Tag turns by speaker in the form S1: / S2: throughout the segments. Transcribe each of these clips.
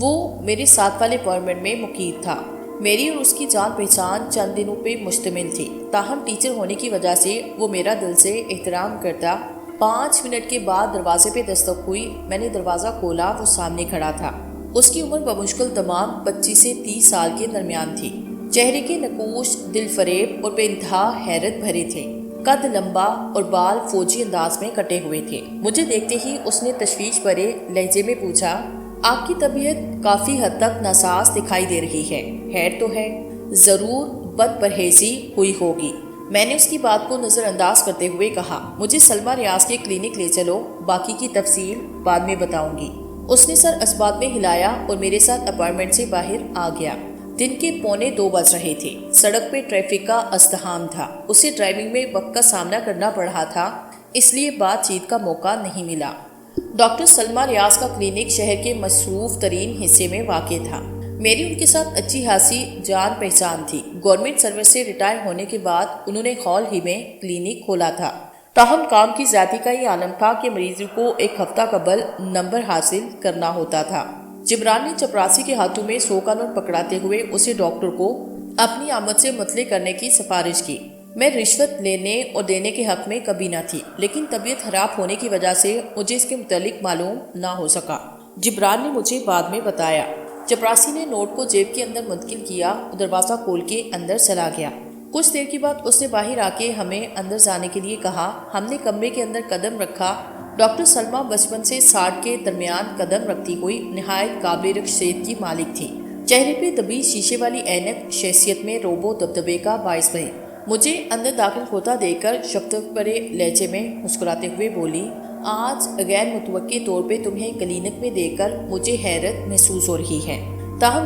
S1: وہ میرے ساتھ والے اپارٹمنٹ میں مقیم تھا۔ میری اور اس کی جان پہچان چند دنوں پہ مشتمل تھی، تاہم ٹیچر ہونے کی وجہ سے وہ میرا دل سے احترام کرتا۔ 5 منٹ کے بعد دروازے پہ دستک ہوئی۔ میں نے دروازہ کھولا، وہ سامنے کھڑا تھا۔ اس کی عمر بمشکل تمام 25 سے 30 سال کے درمیان تھی۔ چہرے کے نقوش دل فریب اور بے انتہا حیرت بھرے تھے۔ قد لمبا اور بال فوجی انداز میں کٹے ہوئے تھے۔ مجھے دیکھتے ہی اس نے تشویش بھرے لہجے میں پوچھا، آپ کی طبیعت کافی حد تک ناساز دکھائی دے رہی ہے تو ہے؟ ضرور بد پرہیزی ہوئی ہوگی۔ میں نے اس کی بات کو نظر انداز کرتے ہوئے کہا، مجھے سلمیٰ ریاض کے کلینک لے چلو، باقی کی تفصیل بعد میں بتاؤں گی۔ اس نے سر اسبات میں ہلایا اور میرے ساتھ اپارٹمنٹ سے باہر آ گیا۔ دن کے 1:45 بج رہے تھے۔ سڑک پہ ٹریفک کا ازدحام تھا۔ اسے ڈرائیونگ میں وقت کا سامنا کرنا پڑ رہا تھا، اس لیے بات چیت کا موقع نہیں ملا۔ ڈاکٹر سلمیٰ ریاض کا کلینک شہر کے مصروف ترین حصے میں واقع تھا۔ میری ان کے ساتھ اچھی خاصی جان پہچان تھی۔ گورنمنٹ سروس سے ریٹائر ہونے کے بعد انہوں نے ہال ہی میں کلینک کھولا تھا۔ تاہم کام کی زیادتی کا یہ عالم تھا کہ مریضوں کو ایک ہفتہ قبل نمبر حاصل کرنا ہوتا تھا۔ جبران نے چپراسی کے ہاتھوں میں 100 کا نوٹ پکڑاتے ہوئے اسے ڈاکٹر کو اپنی آمد سے مطلع کرنے کی سفارش کی۔ میں رشوت لینے اور دینے کے حق میں کبھی نہ تھی، لیکن طبیعت خراب ہونے کی وجہ سے مجھے اس کے متعلق معلوم نہ ہو سکا۔ جبران نے مجھے بعد میں بتایا۔ چپراسی نے نوٹ کو جیب کے اندر منتقل کیا اور دروازہ کھول کے اندر چلا گیا۔ کچھ دیر کے بعد اس نے باہر آ کے ہمیں اندر جانے کے لیے کہا۔ ہم نے کمرے کے اندر قدم رکھا۔ ڈاکٹر سلمیٰ بچپن سے 60 کے درمیان قدم رکھتی ہوئی نہایت قابل رخ شخصیت کی مالک تھی۔ چہرے پہ دبی شیشے والی اینک شخصیت میں رعب و دبدبے کا باعث بنی۔ مجھے اندر داخل ہوتا دیکھ کر شفقت بھرے لہجے میں مسکراتے ہوئے بولی، آج غیر متوقع طور پہ تمہیں کلینک میں دیکھ کر مجھے حیرت محسوس ہو رہی ہے۔ تاہم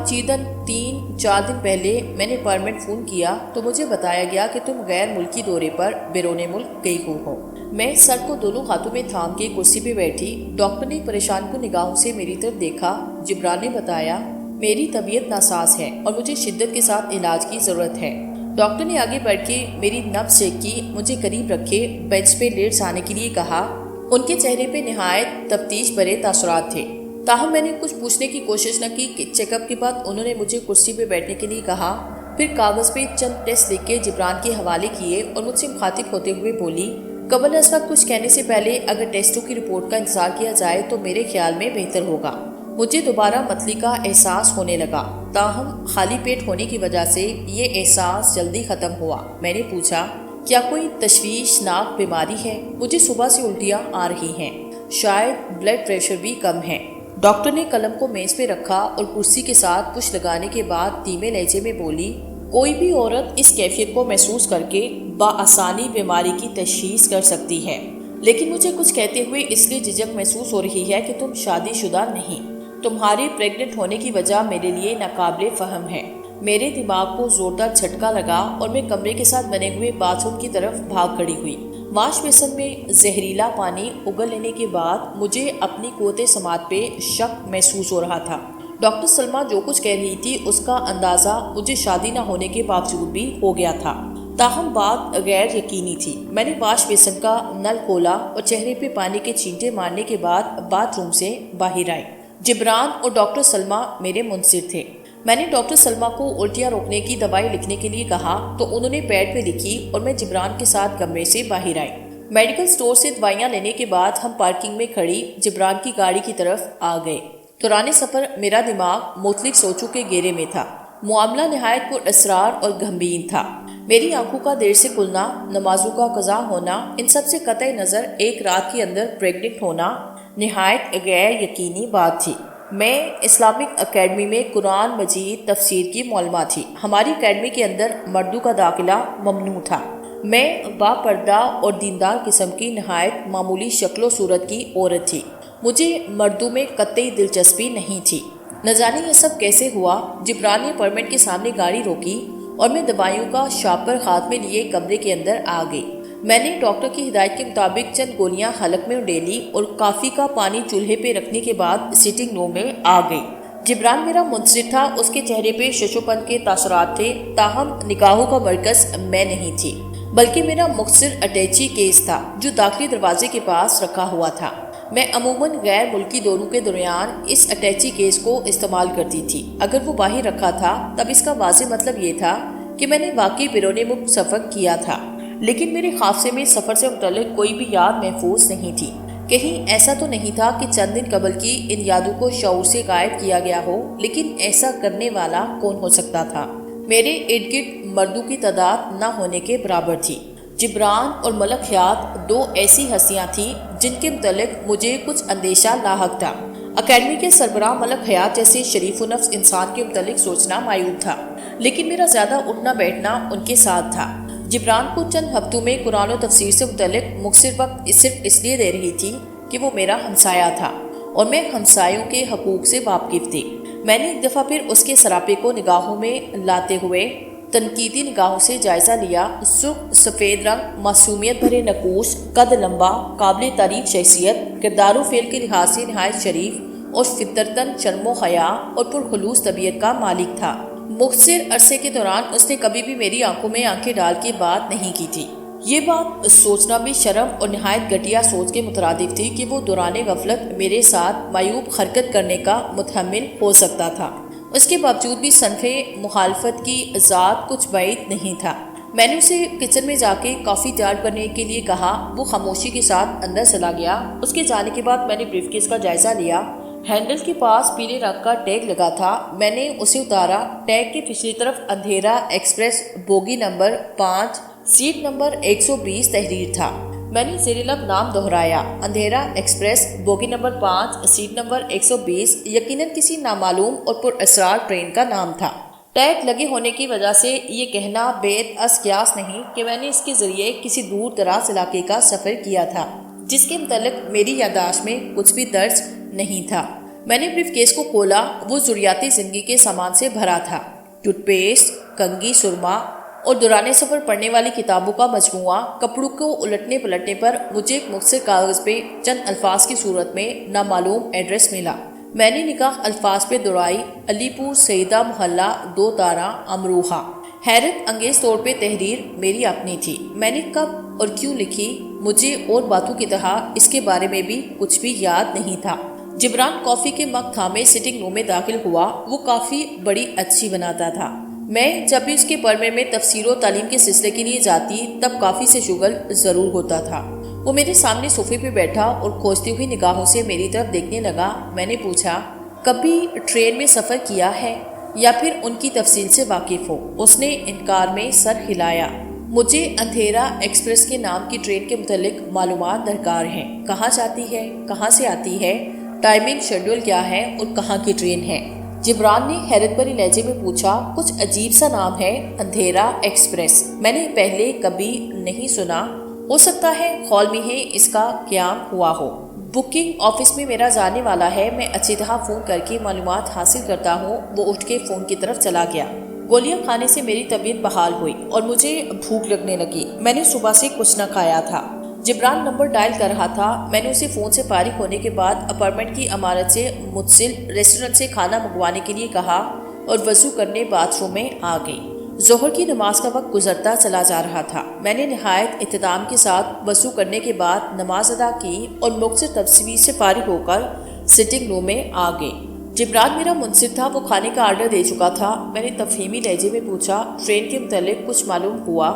S1: 3-4 دن پہلے میں نے اپارٹمنٹ فون کیا تو مجھے بتایا گیا کہ تم غیر ملکی دورے پر بیرون ملک گئی ہو۔ میں سر کو دونوں ہاتھوں میں تھام کے کرسی پہ بیٹھی۔ ڈاکٹر نے پریشان کن نگاہوں سے میری طرف دیکھا۔ جبران نے بتایا، میری طبیعت ناساز ہے اور مجھے شدت کے ساتھ علاج کی ضرورت ہے۔ ڈاکٹر نے آگے بڑھ کے میری نبض چیک کی، مجھے قریب رکھے بینچ پہ لیٹ جانے کے لیے کہا۔ ان کے چہرے پہ نہایت تفتیش بھرے تاثرات تھے، تاہم میں نے کچھ پوچھنے کی کوشش نہ کی کہ چیک اپ کے بعد انہوں نے مجھے کرسی پہ بیٹھنے کے لیے کہا۔ پھر کاغذ پہ چند ٹیسٹ لکھ کے جبران کے حوالے کیے اور مجھ سے مخاطب ہوتے ہوئے بولی، قبل اس وقت کچھ کہنے سے پہلے اگر ٹیسٹوں کی رپورٹ کا انتظار کیا جائے تو میرے خیال میں بہتر ہوگا۔ مجھے دوبارہ متلی کا احساس ہونے لگا، تاہم خالی پیٹ ہونے کی وجہ سے یہ احساس جلدی ختم ہوا۔ میں نے پوچھا، کیا کوئی تشویشناک بیماری ہے؟ مجھے صبح سے الٹیاں آ رہی ہیں، شاید بلڈ پریشر بھی کم ہے۔ ڈاکٹر نے قلم کو میز پہ رکھا اور کرسی کے ساتھ پش لگانے کے بعد دھیمے لہجے میں بولی، کوئی بھی عورت اس کیفیت کو محسوس کر کے بآسانی بیماری کی تشخیص کر سکتی ہے، لیکن مجھے کچھ کہتے ہوئے اس لیے جھجک محسوس ہو رہی ہے کہ تم شادی شدہ نہیں۔ تمہارے پریگننٹ ہونے کی وجہ میرے لیے ناقابل فہم ہے۔ میرے دماغ کو زوردار جھٹکا لگا اور میں کمرے کے ساتھ بنے ہوئے باتھ روم کی طرف بھاگ کھڑی ہوئی۔ واش بیسن میں زہریلا پانی اگل لینے کے بعد مجھے اپنی قوت سماعت پہ شک محسوس ہو رہا تھا۔ ڈاکٹر سلمیٰ جو کچھ کہہ رہی تھی اس کا اندازہ مجھے شادی نہ ہونے کے باوجود بھی ہو گیا تھا، تاہم بات غیر یقینی تھی۔ میں نے واش بیسن کا نل کھولا اور چہرے پہ پانی کے چھینٹے مارنے کے بعد باتھ روم سے باہر آئی۔ جبران اور ڈاکٹر سلمیٰ میرے منصر تھے۔ میں نے ڈاکٹر سلمیٰ کو الٹیاں روکنے کی دوائی لکھنے کے لیے کہا تو انہوں نے پیڈ پہ لکھی اور میں جبران کے ساتھ کمرے سے باہر آئی۔ میڈیکل سٹور سے دوائیاں لینے کے بعد ہم پارکنگ میں کھڑی جبران کی گاڑی کی طرف آ گئے۔ دوران سفر میرا دماغ مختلف سوچوں کے گھیرے میں تھا۔ معاملہ نہایت پر اسرار اور گھمبین تھا۔ میری آنکھوں کا دیر سے کھلنا، نمازوں کا قضا ہونا، ان سب سے قطع نظر ایک رات کے اندر پریگننٹ ہونا نہایت غیر یقینی بات تھی۔ میں اسلامک اکیڈمی میں قرآن مجید تفسیر کی معلمہ تھی۔ ہماری اکیڈمی کے اندر مردوں کا داخلہ ممنوع تھا۔ میں با پردہ اور دیندار قسم کی نہایت معمولی شکل و صورت کی عورت تھی۔ مجھے مردوں میں قطعی دلچسپی نہیں تھی۔ نہ جانے یہ سب کیسے ہوا۔ جبران نے اپارٹمنٹ کے سامنے گاڑی روکی اور میں دوائیوں کا شاپر ہاتھ میں لیے کمرے کے اندر آ گئی۔ میں نے ڈاکٹر کی ہدایت کے مطابق چند گولیاں حلق میں ڈیلی اور کافی کا پانی چولہے پہ رکھنے کے بعد سٹنگ روم میں آ گئی۔ جبران میرا منصر تھا، اس کے چہرے پہ ششوپن کے تاثرات تھے، تاہم نگاہوں کا مرکز میں نہیں تھی، بلکہ میرا مختصر اٹیچی کیس تھا جو داخلی دروازے کے پاس رکھا ہوا تھا۔ میں عموماً غیر ملکی دوروں کے دوران اس اٹیچی کیس کو استعمال کرتی تھی۔ اگر وہ باہر رکھا تھا تب اس کا واضح مطلب یہ تھا کہ میں نے واقعی بیرون ملک سفر کیا تھا، لیکن میرے خاصے میں سفر سے متعلق کوئی بھی یاد محفوظ نہیں تھی۔ کہیں ایسا تو نہیں تھا کہ چند دن قبل کی ان یادوں کو شعور سے غائب کیا گیا ہو، لیکن ایسا کرنے والا کون ہو سکتا تھا؟ میرے ارد گرد مردوں کی تعداد نہ ہونے کے برابر تھی۔ جبران اور ملک حیات دو ایسی ہستیاں تھیں جن کے متعلق مجھے کچھ اندیشہ لاحق تھا۔ اکیڈمی کے سربراہ ملک حیات جیسے شریف و نفس انسان کے متعلق سوچنا معیوب تھا، لیکن میرا زیادہ اٹھنا بیٹھنا ان کے ساتھ تھا۔ جبران کو چند ہفتوں میں قرآن و تفسیر سے متعلق مختصر وقت صرف اس لیے دے رہی تھی کہ وہ میرا ہمسایہ تھا اور میں ہمسایوں کے حقوق سے واقف تھی۔ میں نے ایک دفعہ پھر اس کے سراپے کو نگاہوں میں لاتے ہوئے تنقیدی نگاہوں سے جائزہ لیا۔ سرخ سفید رنگ، معصومیت بھرے نقوش، قد لمبا، قابل تعریف شخصیت، کردار و فعل کے لحاظ سے نہایت شریف اور فطرتاً شرم و حیا اور پرخلوص طبیعت کا مالک تھا۔ مختصر عرصے کے دوران اس نے کبھی بھی میری آنکھوں میں آنکھیں ڈال کے بات نہیں کی تھی۔ یہ بات سوچنا بھی شرم اور نہایت گھٹیا سوچ کے مترادف تھی کہ وہ دوران غفلت میرے ساتھ معیوب حرکت کرنے کا متحمل ہو سکتا تھا۔ اس کے باوجود بھی صنف مخالفت کی ذات کچھ بعید نہیں تھا۔ میں نے اسے کچن میں جا کے کافی تیار کرنے کے لیے کہا۔ وہ خاموشی کے ساتھ اندر چلا گیا۔ اس کے جانے کے بعد میں نے بریف کیس کا جائزہ لیا۔ ہینڈل کے پاس پیلے رنگ کا ٹیگ لگا تھا۔ میں نے اسے اتارا۔ ٹیگ کے پچھلی طرف Andhera Express bogie number 5 seat number 120 تحریر تھا۔ میں نے زیر لب نام دہرایا، Andhera Express bogie number 5 seat number 120۔ یقیناً کسی نامعلوم اور پراسرار ٹرین کا نام تھا۔ ٹیگ لگے ہونے کی وجہ سے یہ کہنا بید از قیاس نہیں کہ میں نے اس کے ذریعے کسی دور دراز علاقے کا سفر کیا تھا جس کے متعلق میری یادداشت میں کچھ بھی درج نہیں تھا۔ میں نے بریف کیس کو کھولا۔ وہ ضروریاتی زندگی کے سامان سے بھرا تھا۔ ٹوتھ پیسٹ، کنگھی، سرما اور دوران سفر پڑھنے والی کتابوں کا مجموعہ۔ کپڑوں کو الٹنے پلٹنے پر مجھے ایک مختصر کاغذ پہ چند الفاظ کی صورت میں نامعلوم ایڈریس ملا۔ میں نے نگاہ الفاظ پہ دوڑائی، علی پور سیدہ محلہ 2 تارہ امروہہ۔ حیرت انگیز طور پہ تحریر میری اپنی تھی۔ میں نے کب اور کیوں لکھی، مجھے اور باتوں کی طرح اس کے بارے میں بھی کچھ بھی یاد نہیں تھا۔ جبران کافی کے مگ تھامے سٹنگ روم میں داخل ہوا۔ وہ کافی بڑی اچھی بناتا تھا۔ میں جب بھی اس کے پرمے میں تفسیر و تعلیم کے سلسلے کے لیے جاتی تب کافی سے شغل ضرور ہوتا تھا۔ وہ میرے سامنے صوفے پہ بیٹھا اور کھوجتی ہوئی نگاہوں سے میری طرف دیکھنے لگا۔ میں نے پوچھا، کبھی ٹرین میں سفر کیا ہے یا پھر ان کی تفصیل سے واقف ہو؟ اس نے انکار میں سر ہلایا۔ مجھے اندھیرا ایکسپریس کے نام کی ٹرین کے متعلق معلومات درکار ہیں۔ کہاں جاتی ہے، کہاں سے آتی ہے، ٹائمنگ شیڈول کیا ہے اور کہاں کی ٹرین ہے؟ جبران نے حیرت بھری لہجے میں پوچھا۔ کچھ عجیب سا نام ہے، اندھیرا ایکسپریس، میں نے پہلے کبھی نہیں سنا۔ ہو سکتا ہے ہال میں ہی اس کا قیام ہوا ہو۔ بکنگ آفس میں میرا جانے والا ہے، میں اچھی طرح فون کر کے معلومات حاصل کرتا ہوں۔ وہ اٹھ کے فون کی طرف چلا گیا۔ گولیاں کھانے سے میری طبیعت بحال ہوئی اور مجھے بھوک لگنے لگی۔ میں نے صبح سے کچھ نہ کھایا تھا۔ جبران نمبر ڈائل کر رہا تھا۔ میں نے اسے فون سے فارغ ہونے کے بعد اپارٹمنٹ کی عمارت سے متصل ریسٹورنٹ سے کھانا منگوانے کے لیے کہا اور وضو کرنے باتھ روم میں آ گئی۔ ظہر کی نماز کا وقت گزرتا چلا جا رہا تھا۔ میں نے نہایت اہتمام کے ساتھ وضو کرنے کے بعد نماز ادا کی اور مختصر تفسیر سے فارغ ہو کر سٹنگ روم میں آ گئی۔ جبران میرا منصف تھا، وہ کھانے کا آرڈر دے چکا تھا۔ میں نے تفہیمی لہجے میں پوچھا، ٹرین کے متعلق کچھ معلوم ہوا؟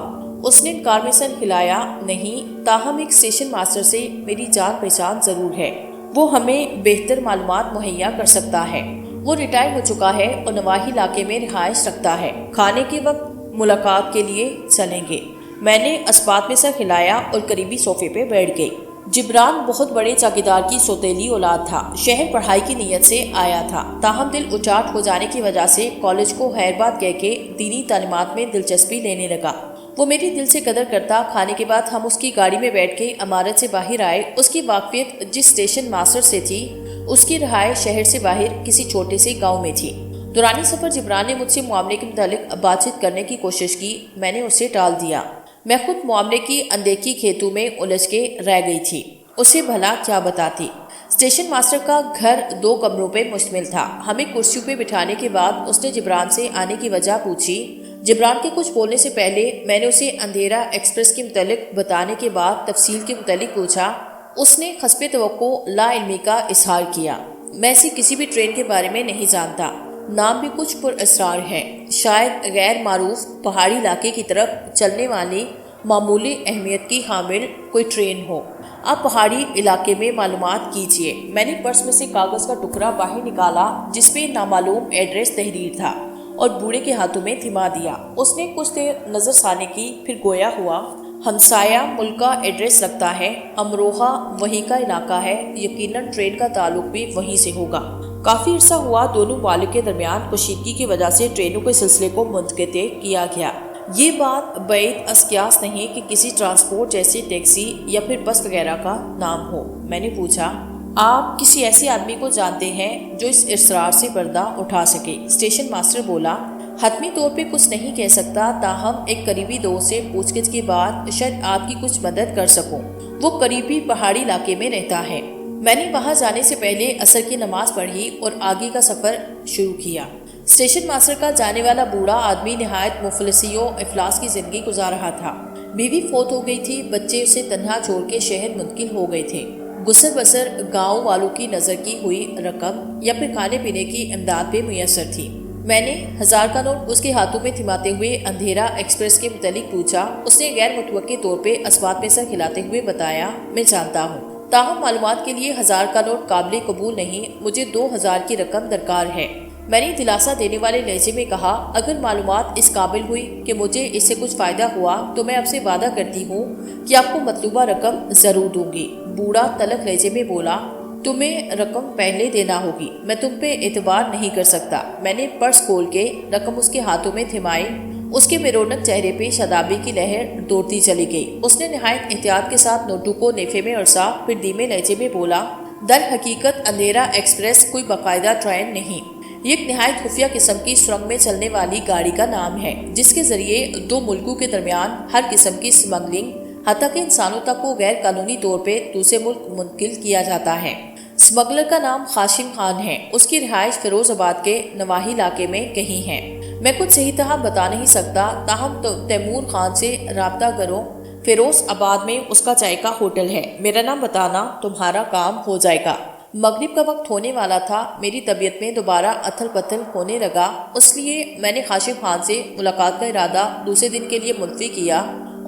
S1: اس نے انکار میں سر ہلایا، نہیں، تاہم ایک اسٹیشن ماسٹر سے میری جان پہچان ضرور ہے۔ وہ ہمیں بہتر معلومات مہیا کر سکتا ہے۔ وہ ریٹائر ہو چکا ہے اور نواحی علاقے میں رہائش رکھتا ہے۔ کھانے کے وقت ملاقات کے لیے چلیں گے۔ میں نے اسبات میں سر ہلایا اور قریبی صوفے پہ بیٹھ گئی۔ جبران بہت بڑے چاکیدار کی سوتیلی اولاد تھا۔ شہر پڑھائی کی نیت سے آیا تھا، تاہم دل اچاٹ ہو جانے کی وجہ سے کالج کو خیرباد کہہ کے دینی تعلیمات میں دلچسپی لینے لگا۔ وہ میری دل سے قدر کرتا۔ کھانے کے بعد ہم اس کی گاڑی میں بیٹھ کے عمارت سے باہر آئے۔ اس کی واقفیت جس اسٹیشن ماسٹر سے تھی، اس کی رہائش شہر سے باہر کسی چھوٹے سے گاؤں میں تھی۔ دوران سفر جبران نے مجھ سے معاملے کے متعلق بات چیت کرنے کی کوشش کی، میں نے اسے ٹال دیا۔ میں خود معاملے کی اندیکھی کھیتوں میں الجھ کے رہ گئی تھی۔ اسے بھلا کیا بتاتی؟ اسٹیشن ماسٹر کا گھر 2 کمروں پہ مشتمل تھا۔ ہمیں کرسیوں پہ بٹھانے کے بعد اس نے جبران سے آنے کی وجہ پوچھی۔ جبران کے کچھ بولنے سے پہلے میں نے اسے اندھیرا ایکسپریس کے متعلق بتانے کے بعد تفصیل کے متعلق پوچھا۔ اس نے حسب توقع لا علمی کا اظہار کیا۔ میں سے کسی بھی ٹرین کے بارے میں نہیں جانتا، نام بھی کچھ پر اسرار ہے، شاید غیر معروف پہاڑی علاقے کی طرف چلنے والی معمولی اہمیت کی حامل کوئی ٹرین ہو۔ آپ پہاڑی علاقے میں معلومات کیجیے۔ میں نے پرس میں سے کاغذ کا ٹکڑا باہر نکالا جس پہ نامعلوم ایڈریس تحریر تھا اور بوڑھے کے ہاتھوں میں تھما دیا۔ اس نے کچھ دیر نظر ثانی کی، پھر گویا ہوا، ہمسایہ ملک کا ایڈریس لگتا ہے، امروہہ وہیں کا علاقہ ہے، یقیناً ٹرین کا تعلق بھی وہیں سے ہوگا۔ کافی عرصہ ہوا دونوں ممالک کے درمیان کشیدگی کی وجہ سے ٹرینوں کے سلسلے کو منقطع کیا گیا۔ یہ بات بعید از قیاس نہیں کہ کسی ٹرانسپورٹ جیسے ٹیکسی یا پھر بس وغیرہ کا نام ہو۔ میں نے پوچھا، آپ کسی ایسے آدمی کو جانتے ہیں جو اس اصرار سے پردہ اٹھا سکے؟ اسٹیشن ماسٹر بولا، حتمی طور پہ کچھ نہیں کہہ سکتا، تاہم ایک قریبی دوست سے پوچھ گچھ کے بعد شاید آپ کی کچھ مدد کر سکوں۔ وہ قریبی پہاڑی علاقے میں رہتا ہے۔ میں نے وہاں جانے سے پہلے عصر کی نماز پڑھی اور آگے کا سفر شروع کیا۔ اسٹیشن ماسٹر کا جانے والا بوڑھا آدمی نہایت مفلسی و افلاس کی زندگی گزار رہا تھا۔ بیوی فوت ہو گئی تھی، بچے اسے تنہا چھوڑ کے شہر منتقل ہو گئے تھے۔ گزر بسر گاؤں والوں کی نظر کی ہوئی رقم یا پھر کھانے پینے کی امداد پہ میسر تھی۔ میں نے 1000 کا نوٹ اس کے ہاتھوں میں تھماتے ہوئے اندھیرا ایکسپریس کے متعلق پوچھا۔ اس نے غیر متوقع طور پہ اسبات میں سر ہلاتے ہوئے بتایا، میں جانتا ہوں، تاہم معلومات کے لیے 1000 کا نوٹ قابل قبول نہیں، مجھے 2000 کی رقم درکار ہے۔ میں نے دلاسا دینے والے لہجے میں کہا، اگر معلومات اس قابل ہوئی کہ مجھے اس سے کچھ فائدہ ہوا تو میں آپ سے وعدہ کرتی ہوں کہ آپ کو مطلوبہ رقم ضرور دوں گی۔ بوڑھا تلخ لہجے میں بولا، تمہیں رقم پہلے دینا ہوگی، میں تم پہ اعتبار نہیں کر سکتا۔ میں نے پرس کھول کے رقم اس کے ہاتھوں میں تھمائی۔ اس کے بے رونق چہرے پہ شادابی کی لہر دوڑتی چلی گئی۔ اس نے نہایت احتیاط کے ساتھ نوٹوں کو نیفے میں ارسا، پھر دھیمے لہجے میں بولا، در حقیقت اندھیرا ایکسپریس کوئی باقاعدہ ٹرین نہیں، یہ ایک نہایت خفیہ قسم کی سرنگ میں چلنے والی گاڑی کا نام ہے، جس کے ذریعے دو ملکوں کے درمیان ہر قسم کی اسمگلنگ، حتیٰ کہ انسانوں تک کو غیر قانونی طور پہ دوسرے ملک منتقل کیا جاتا ہے۔ اسمگلر کا نام خاشم خان ہے، اس کی رہائش فیروز آباد کے نواحی علاقے میں کہیں ہے۔ میں کچھ صحیح طرح بتا نہیں سکتا، تاہم تیمور خان سے رابطہ کرو، فیروز آباد میں اس کا چائے کا ہوٹل ہے، میرا نام بتانا، تمہارا کام ہو جائے گا۔ مغرب کا وقت ہونے والا تھا، میری طبیعت میں دوبارہ اتھل پتھل ہونے لگا، اس لیے میں نے خاشم خان سے ملاقات کا ارادہ دوسرے دن کے لیے ملتوی کیا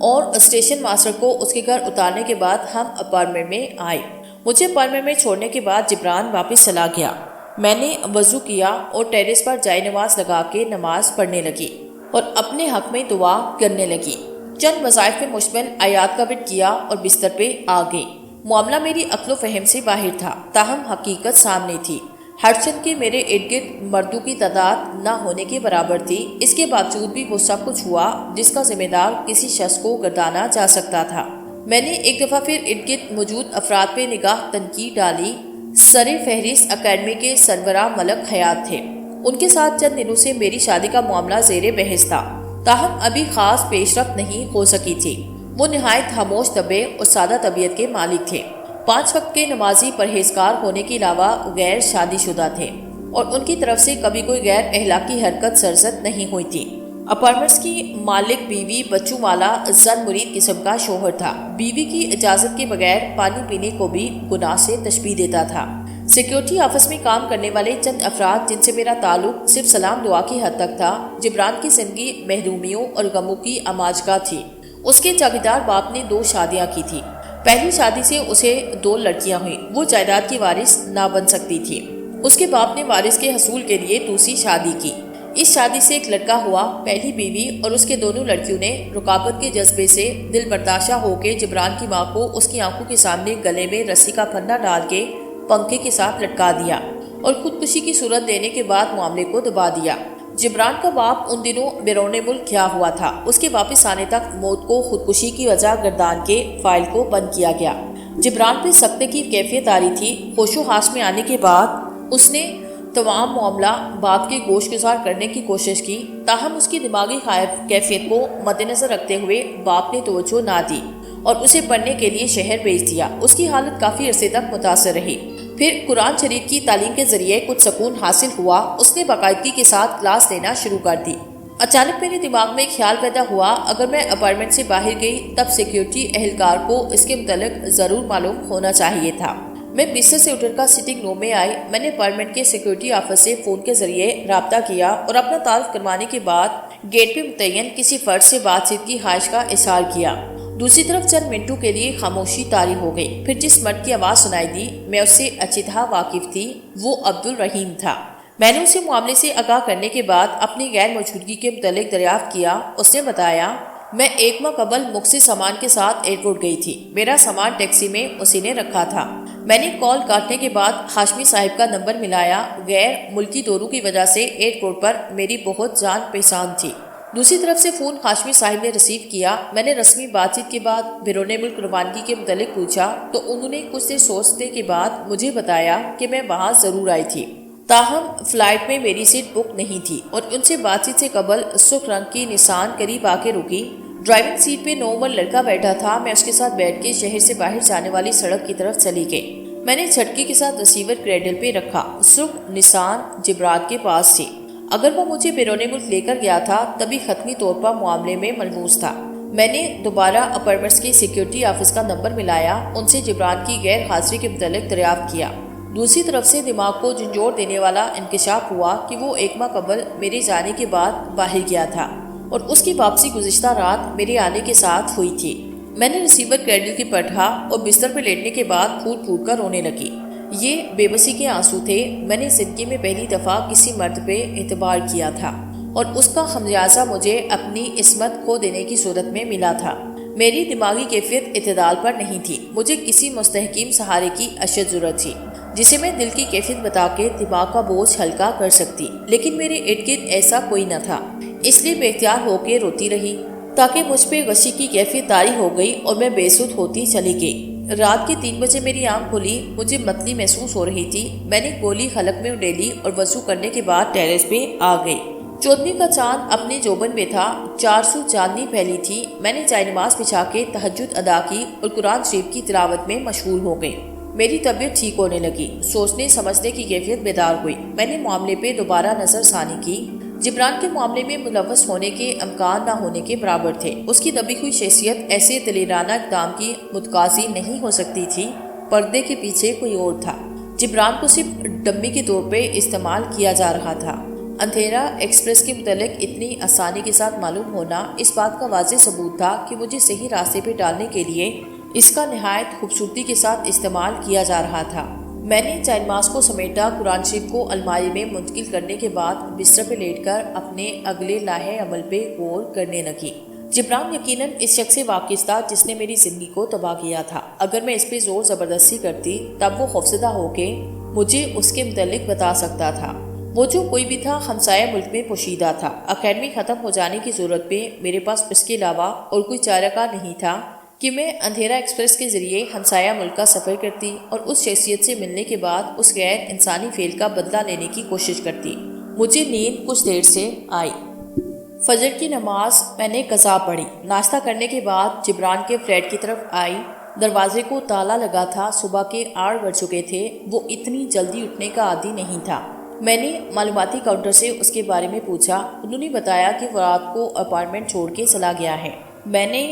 S1: اور اسٹیشن ماسٹر کو اس کے گھر اتارنے کے بعد ہم اپارٹمنٹ میں آئے۔ مجھے اپارٹمنٹ میں چھوڑنے کے بعد جبران واپس چلا گیا۔ میں نے وضو کیا اور ٹیرس پر جائے نماز لگا کے نماز پڑھنے لگی اور اپنے حق میں دعا کرنے لگی۔ چند وظائف میں مشتمل آیات کا ورد کیا اور بستر پہ آ گئی۔ معاملہ میری عقل و فہم سے باہر تھا، تاہم حقیقت سامنے تھی۔ ہرچند کہ میرے ارد گرد مردوں کی تعداد نہ ہونے کے برابر تھی، اس کے باوجود بھی وہ سب کچھ ہوا جس کا ذمہ دار کسی شخص کو گردانا جا سکتا تھا۔ میں نے ایک دفعہ پھر ارد گرد موجود افراد پہ نگاہ تنقید ڈالی۔ سر فہرست اکیڈمی کے سربراہ ملک حیات تھے۔ ان کے ساتھ چند دنوں سے میری شادی کا معاملہ زیر بحث تھا، تاہم ابھی خاص پیش رفت نہیں ہو سکی تھی۔ وہ نہایت خاموش طبع اور سادہ طبیعت کے مالک تھے، 5 وقت کے نمازی پرہیزگار ہونے کے علاوہ غیر شادی شدہ تھے اور ان کی طرف سے کبھی کوئی غیر اخلاقی حرکت سرزد نہیں ہوئی تھی۔ اپارٹمنٹس کی مالک بیوی بچوں والا زن مرید قسم کا شوہر تھا، بیوی کی اجازت کے بغیر پانی پینے کو بھی گناہ سے تشبیہ دیتا تھا۔ سیکیورٹی آفس میں کام کرنے والے چند افراد جن سے میرا تعلق صرف سلام دعا کی حد تک تھا، جبران کی زندگی محرومیوں اور غموں کی اماجگاہ تھی۔ اس کے جاگیردار باپ نے 2 شادیاں کی تھی۔ پہلی شادی سے اسے 2 لڑکیاں ہوئیں، وہ جائیداد کی وارث نہ بن سکتی تھی۔ اس کے باپ نے وارث کے حصول کے لیے دوسری شادی کی۔ اس شادی سے ایک لڑکا ہوا۔ پہلی بیوی اور اس کے دونوں لڑکیوں نے رقابت کے جذبے سے دل برداشتہ ہو کے جبران کی ماں کو اس کی آنکھوں کے سامنے گلے میں رسی کا پھندا ڈال کے پنکھے کے ساتھ لٹکا دیا اور خودکشی کی صورت دینے کے بعد معاملے کو دبا دیا۔ جبران کا باپ ان دنوں بیرون ملک گیا ہوا تھا۔ اس کے واپس آنے تک موت کو خودکشی کی وجہ گردان کے فائل کو بند کیا گیا۔ جبران پہ سکتے کی کیفیت آ رہی تھی۔ ہوش و حواس میں آنے کے بعد اس نے تمام معاملہ باپ کے گوش گزار کرنے کی کوشش کی، تاہم اس کی دماغی کیفیت کو مد نظر رکھتے ہوئے باپ نے توجہ نہ دی اور اسے پڑھنے کے لیے شہر بھیج دیا۔ اس کی حالت کافی عرصے تک متاثر رہی۔ پھر قرآن شریف کی تعلیم کے ذریعے کچھ سکون حاصل ہوا۔ اس نے باقاعدگی کے ساتھ کلاس لینا شروع کر دی۔ اچانک میرے دماغ میں ایک خیال پیدا ہوا، اگر میں اپارٹمنٹ سے باہر گئی تب سیکیورٹی اہلکار کو اس کے متعلق ضرور معلوم ہونا چاہیے تھا۔ میں بستر سے اٹھ کر سٹنگ روم میں آئی۔ میں نے اپارٹمنٹ کے سیکیورٹی آفس سے فون کے ذریعے رابطہ کیا اور اپنا تعارف کروانے کے بعد گیٹ پہ متعین کسی فرد سے بات چیت کی خواہش کا اظہار کیا۔ دوسری طرف چند منٹوں کے لیے خاموشی طاری ہو گئی، پھر جس مرد کی آواز سنائی دی میں اس سے اچھی طرح واقف تھی، وہ عبدالرحیم تھا۔ میں نے اسے معاملے سے آگاہ کرنے کے بعد اپنی غیر موجودگی کے متعلق دریافت کیا۔ اس نے بتایا، میں ایک ماہ قبل مختصر سامان کے ساتھ ایئرپورٹ گئی تھی۔ میرا سامان ٹیکسی میں اسی نے رکھا تھا۔ میں نے کال کاٹنے کے بعد ہاشمی صاحب کا نمبر ملایا۔ غیر ملکی دوروں کی وجہ سے ایئرپورٹ پر میری بہت جان پہچان تھی۔ دوسری طرف سے فون ہاشمی صاحب نے ریسیو کیا۔ میں نے رسمی بات چیت کے بعد بیرون ملک روانگی کے متعلق پوچھا تو انہوں نے کچھ دیر سوچنے کے بعد مجھے بتایا کہ میں وہاں ضرور آئی تھی، تاہم فلائٹ میں میری سیٹ بک نہیں تھی، اور ان سے بات چیت سے قبل سرخ رنگ کی نسان قریب آ کے رکی۔ ڈرائیونگ سیٹ پہ 9 عمر لڑکا بیٹھا تھا۔ میں اس کے ساتھ بیٹھ کے شہر سے باہر جانے والی سڑک کی طرف چلی گئی۔ میں نے جھٹکے کے ساتھ ریسیور کریڈل پہ رکھا۔ سرخ نسان جبرات کے پاس تھی۔ اگر وہ مجھے بیرون ملک لے کر گیا تھا تبھی حتمی طور پر معاملے میں ملموس تھا۔ میں نے دوبارہ اپارٹمنٹس کے سیکیورٹی آفس کا نمبر ملایا، ان سے جبران کی غیر حاضری کے متعلق دریافت کیا۔ دوسری طرف سے دماغ کو جھنجھوڑ دینے والا انکشاف ہوا کہ وہ ایک ماہ قبل میرے جانے کے بعد باہر گیا تھا اور اس کی واپسی گزشتہ رات میرے آنے کے ساتھ ہوئی تھی۔ میں نے ریسیور کریڈل کی پٹھا اور بستر پہ لیٹنے کے بعد پھوٹ پھوٹ کر رونے لگی۔ یہ بے بسی کے آنسو تھے۔ میں نے زندگی میں پہلی دفعہ کسی مرد پہ اعتبار کیا تھا اور اس کا خمیازہ مجھے اپنی عصمت کھو دینے کی صورت میں ملا تھا۔ میری دماغی کیفیت اعتدال پر نہیں تھی۔ مجھے کسی مستحکم سہارے کی اشد ضرورت تھی جسے میں دل کی کیفیت بتا کے دماغ کا بوجھ ہلکا کر سکتی، لیکن میرے ارد گرد ایسا کوئی نہ تھا۔ اس لیے بے اختیار ہو کے روتی رہی تاکہ مجھ پہ غصے کی کیفیت طاری ہو گئی اور میں بے سود ہوتی چلی گئی۔ رات کے 3 بجے میری آنکھ کھلی۔ مجھے متلی محسوس ہو رہی تھی۔ میں نے گولی حلق میں اڈیلی اور وضو کرنے کے بعد ٹیرس پہ آ گئی۔ چودھویں کا چاند اپنے جوبن میں تھا۔ 400 چاندنی پھیلی تھی۔ میں نے چائے نماز بچھا کے تہجد ادا کی اور قرآن شریف کی تلاوت میں مشغول ہو گئی۔ میری طبیعت ٹھیک ہونے لگی۔ سوچنے سمجھنے کی کیفیت بیدار ہوئی۔ میں نے معاملے پہ دوبارہ نظر ثانی کی۔ جبران کے معاملے میں ملوث ہونے کے امکان نہ ہونے کے برابر تھے۔ اس کی دبی ہوئی شخصیت ایسے دلیرانہ اقدام کی متقاضی نہیں ہو سکتی تھی۔ پردے کے پیچھے کوئی اور تھا۔ جبران کو صرف ڈمی کے طور پہ استعمال کیا جا رہا تھا۔ اندھیرا ایکسپریس کے متعلق اتنی آسانی کے ساتھ معلوم ہونا اس بات کا واضح ثبوت تھا کہ مجھے صحیح راستے پہ ڈالنے کے لیے اس کا نہایت خوبصورتی کے ساتھ استعمال کیا جا رہا تھا۔ میں نے چائے نماز کو سمیٹا، قرآن شریف کو الماری میں منتقل کرنے کے بعد بستر پہ لیٹ کر اپنے اگلے لاہے عمل پہ غور کرنے لگی۔ جبران یقیناً اس شخص سے واقف تھا جس نے میری زندگی کو تباہ کیا تھا۔ اگر میں اس پہ زور زبردستی کرتی تب وہ خوفزدہ ہو کے مجھے اس کے متعلق بتا سکتا تھا۔ وہ جو کوئی بھی تھا ہمسایہ ملک میں پوشیدہ تھا۔ اکیڈمی ختم ہو جانے کی صورت پہ میرے پاس اس کے علاوہ اور کوئی چارہ کار نہیں تھا کہ میں اندھیرا ایکسپریس کے ذریعے ہمسایہ ملک کا سفر کرتی اور اس شخصیت سے ملنے کے بعد اس غیر انسانی فعل کا بدلہ لینے کی کوشش کرتی۔ مجھے نیند کچھ دیر سے آئی۔ فجر کی نماز میں نے قضا پڑھی۔ ناشتہ کرنے کے بعد جبران کے فلیٹ کی طرف آئی۔ دروازے کو تالا لگا تھا۔ صبح کے 8 بج چکے تھے۔ وہ اتنی جلدی اٹھنے کا عادی نہیں تھا۔ میں نے معلوماتی کاؤنٹر سے اس کے بارے میں پوچھا۔ انہوں نے بتایا کہ وہ رات کو اپارٹمنٹ چھوڑ کے چلا گیا ہے۔ میں نے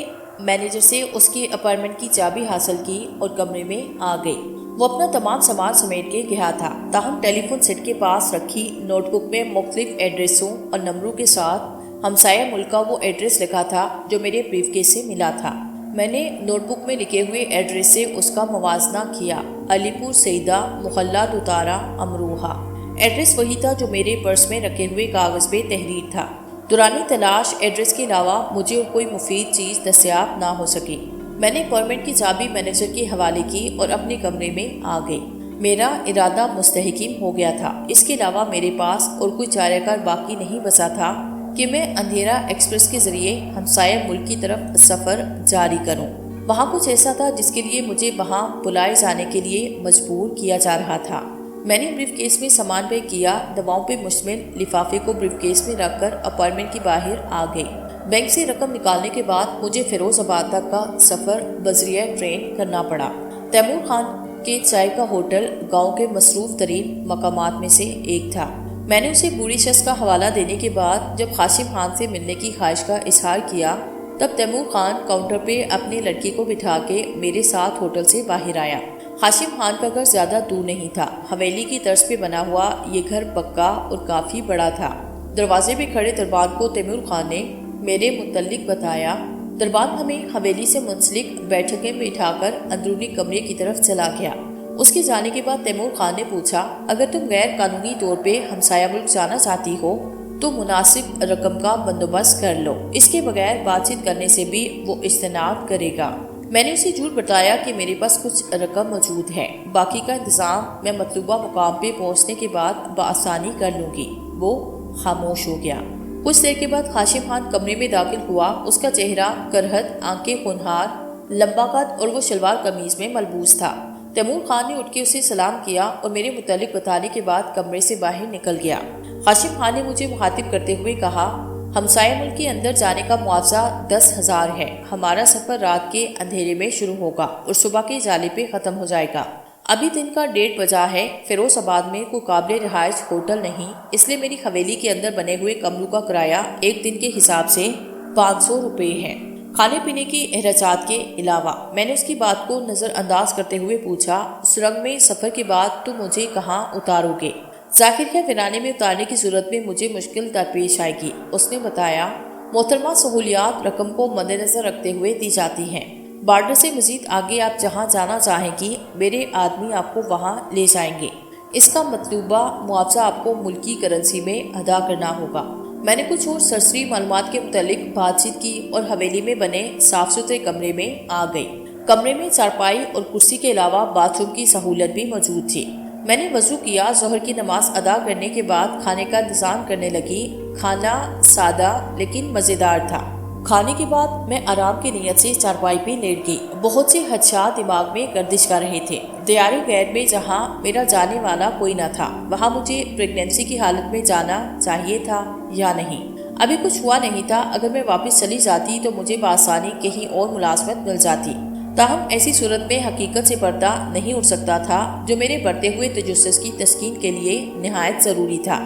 S1: مینیجر سے اس کے اپارٹمنٹ کی چابی حاصل کی اور کمرے میں آ گئی۔ وہ اپنا تمام سامان سمیٹ کے گیا تھا، تاہم ٹیلی فون سیٹ کے پاس رکھی نوٹ بک میں مختلف ایڈریسوں اور نمبروں کے ساتھ ہمسایہ ملک کا وہ ایڈریس لکھا تھا جو میرے بریف کیس سے ملا تھا۔ میں نے نوٹ بک میں لکھے ہوئے ایڈریس سے اس کا موازنہ کیا۔ علی پور سیدہ، محلہ دوتارہ، امروہہ۔ ایڈریس وہی تھا جو میرے پرس میں رکھے ہوئے کاغذ پہ تحریر تھا۔ دورانی تلاش ایڈریس کے علاوہ مجھے اور کوئی مفید چیز دستیاب نہ ہو سکی۔ میں نے اپارٹمنٹ کی چابی مینیجر کے حوالے کی اور اپنے کمرے میں آ گئی۔ میرا ارادہ مستحکم ہو گیا تھا۔ اس کے علاوہ میرے پاس اور کوئی چارہ کار باقی نہیں بچا تھا کہ میں اندھیرا ایکسپریس کے ذریعے ہمسایہ ملک کی طرف سفر جاری کروں۔ وہاں کچھ ایسا تھا جس کے لیے مجھے وہاں بلائے جانے کے لیے مجبور کیا جا رہا تھا۔ میں نے بریف کیس میں سامان پیک کیا۔ دواؤں پہ مشتمل لفافے کو بریف کیس میں رکھ کر اپارٹمنٹ کی باہر آ گئی۔ بینک سے رقم نکالنے کے بعد مجھے فیروز آباد تک کا سفر بذریعہ ٹرین کرنا پڑا۔ تیمور خان کے چائے کا ہوٹل گاؤں کے مصروف ترین مقامات میں سے ایک تھا۔ میں نے اسے بوڑھی شخص کا حوالہ دینے کے بعد جب قاسم خان سے ملنے کی خواہش کا اظہار کیا تب تیمور خان کاؤنٹر پہ اپنے لڑکی کو بٹھا کے میرے ساتھ ہوٹل سے باہر آیا۔ قاسم خان کا گھر زیادہ دور نہیں تھا۔ حویلی کی طرز پہ بنا ہوا یہ گھر پکا اور کافی بڑا تھا۔ دروازے پہ کھڑے دربان کو تیمور خان نے میرے متعلق بتایا۔ دربان ہمیں حویلی سے منسلک بیٹھک میں بٹھا کر اندرونی کمرے کی طرف چلا گیا۔ اس کے جانے کے بعد تیمور خان نے پوچھا، اگر تم غیر قانونی طور پہ ہمسایہ ملک جانا چاہتی ہو تو مناسب رقم کا بندوبست کر لو، اس کے بغیر بات چیت کرنے سے بھی وہ اجتناب کرے گا۔ میں نے اسے جھوٹ بتایا کہ میرے پاس کچھ رقم موجود ہے، باقی کا انتظام میں مطلوبہ مقام پہ پہنچنے کے بعد بآسانی کر لوں گی۔ وہ خاموش ہو گیا۔ کچھ دیر کے بعد قاسم خان کمرے میں داخل ہوا۔ اس کا چہرہ کرہت، آنکھیں خونہار، لمبا قد اور وہ شلوار قمیض میں ملبوس تھا۔ تیمور خان نے اٹھ کے اسے سلام کیا اور میرے متعلق بتانے کے بعد کمرے سے باہر نکل گیا۔ قاسم خان نے مجھے مخاطب کرتے ہوئے کہا، ہمسایہ ملک کے اندر جانے کا معاوضہ 10,000 ہے۔ ہمارا سفر رات کے اندھیرے میں شروع ہوگا اور صبح کے اجالے پہ ختم ہو جائے گا۔ ابھی دن کا 1:30 بجا ہے۔ فیروز آباد میں کوئی قابل رہائش ہوٹل نہیں، اس لیے میری حویلی کے اندر بنے ہوئے کمروں کا کرایہ ایک دن کے حساب سے 500 روپے ہے، کھانے پینے کی اخراجات کے علاوہ۔ میں نے اس کی بات کو نظر انداز کرتے ہوئے پوچھا، سرنگ میں سفر کے بعد تم مجھے کہاں اتارو گے؟ ظاہر ہے ویرانے میں اتارنے کی صورت میں مجھے مشکل درپیش آئے گی۔ اس نے بتایا، محترمہ سہولیات رقم کو مد نظر رکھتے ہوئے دی جاتی ہیں۔ بارڈر سے مزید آگے آپ جہاں جانا چاہیں گی میرے آدمی آپ کو وہاں لے جائیں گے۔ اس کا مطلوبہ معاوضہ آپ کو ملکی کرنسی میں ادا کرنا ہوگا۔ میں نے کچھ اور سرسری معلومات کے متعلق بات چیت کی اور حویلی میں بنے صاف ستھرے کمرے میں آ گئی۔ کمرے میں چارپائی اور کرسی کے علاوہ باتھ روم کی سہولت بھی موجود تھی۔ میں نے وضو کیا، ظہر کی نماز ادا کرنے کے بعد کھانے کا انتظام کرنے لگی۔ کھانا سادہ لیکن مزیدار تھا۔ کھانے کے بعد میں آرام کی نیت سے چارپائی پہ لیٹ گئی۔ بہت سے خدشات دماغ میں گردش کر رہے تھے۔ دیار غیر میں جہاں میرا جانے والا کوئی نہ تھا، وہاں مجھے پریگنینسی کی حالت میں جانا چاہیے تھا یا نہیں؟ ابھی کچھ ہوا نہیں تھا۔ اگر میں واپس چلی جاتی تو مجھے بآسانی کہیں اور ملازمت مل جاتی، تاہم ایسی صورت میں حقیقت سے پردہ نہیں اٹھ سکتا تھا، جو میرے بڑھتے ہوئے تجسس کی تسکین کے لیے نہایت ضروری تھا۔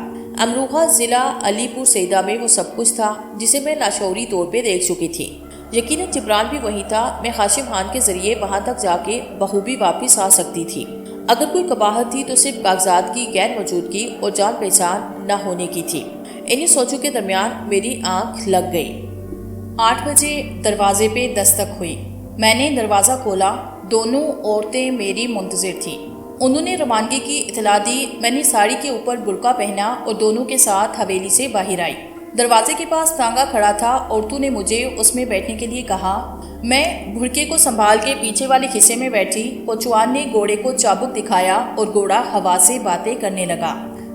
S1: امروہہ ضلع علی پور سیدہ میں وہ سب کچھ تھا جسے میں لاشعوری طور پہ دیکھ چکی تھی۔ یقیناً جبران بھی وہی تھا۔ میں قاسم خان کے ذریعے وہاں تک جا کے بخوبی واپس آ سکتی تھی۔ اگر کوئی قباحت تھی تو صرف کاغذات کی غیر موجودگی اور جان پہچان نہ ہونے کی تھی۔ انہی سوچوں کے درمیان میری آنکھ لگ گئی۔ 8 بجے دروازے پہ دستک ہوئی۔ میں نے دروازہ کھولا۔ دونوں عورتیں میری منتظر تھیں۔ انہوں نے روانگی کی اطلاع دی۔ میں نے ساڑی کے اوپر برقع پہنا اور دونوں کے ساتھ حویلی سے باہر آئی۔ دروازے کے پاس تانگا کھڑا تھا۔ عورتوں نے مجھے اس میں بیٹھنے کے لیے کہا۔ میں بھڑکے کو سنبھال کے پیچھے والے حصے میں بیٹھی۔ کوچوان نے گھوڑے کو چابک دکھایا اور گھوڑا ہوا سے باتیں کرنے لگا۔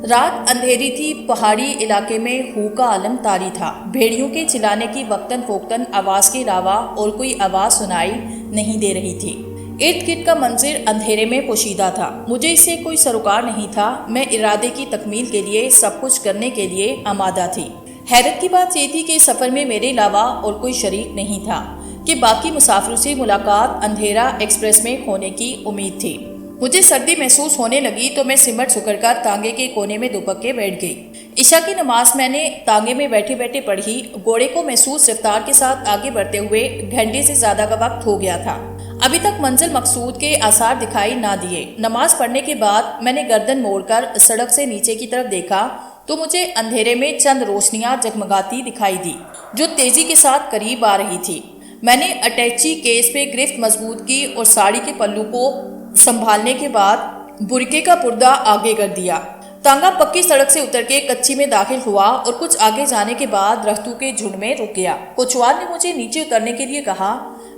S1: رات اندھیری تھی۔ پہاڑی علاقے میں ہو کا عالم طاری تھا۔ بھیڑیوں کے چلانے کی وقتاً فوقتاً آواز کے علاوہ اور کوئی آواز سنائی نہیں دے رہی تھی۔ ارد گرد کا منظر اندھیرے میں پوشیدہ تھا۔ مجھے اس سے کوئی سروکار نہیں تھا۔ میں ارادے کی تکمیل کے لیے سب کچھ کرنے کے لیے آمادہ تھی۔ حیرت کی بات یہ تھی کہ سفر میں میرے علاوہ اور کوئی شریک نہیں تھا کہ باقی مسافروں سے ملاقات اندھیرا ایکسپریس میں ہونے کی امید تھی۔ مجھے سردی محسوس ہونے لگی تو میں سمٹ سکڑ کر تانگے کے کونے میں دبک کے بیٹھ گئی۔ عشاء کی نماز میں نے تانگے میں بیٹھے بیٹھے پڑھی۔ گھوڑے کو محسوس رفتار کے ساتھ آگے بڑھتے ہوئے گھنٹے سے زیادہ کا وقت ہو گیا تھا۔ ابھی تک منزل مقصود کے آثار دکھائی نہ دیے۔ نماز پڑھنے کے بعد میں نے گردن موڑ کر سڑک سے نیچے کی طرف دیکھا تو مجھے اندھیرے میں چند روشنیاں جگمگاتی دکھائی دی جو تیزی کے ساتھ قریب آ رہی تھی۔ میں نے اٹیچی کیس پہ گرفت مضبوط کی اور ساڑی کے پلو کو سنبھالنے کے بعد برقعے کا پردہ آگے کر دیا۔ تانگا پکی سڑک سے اتر کے کچی میں داخل ہوا اور کچھ آگے جانے کے بعد درختوں کے جھنڈ میں رک گیا۔ کوچوان نے مجھے نیچے اترنے کے لیے کہا۔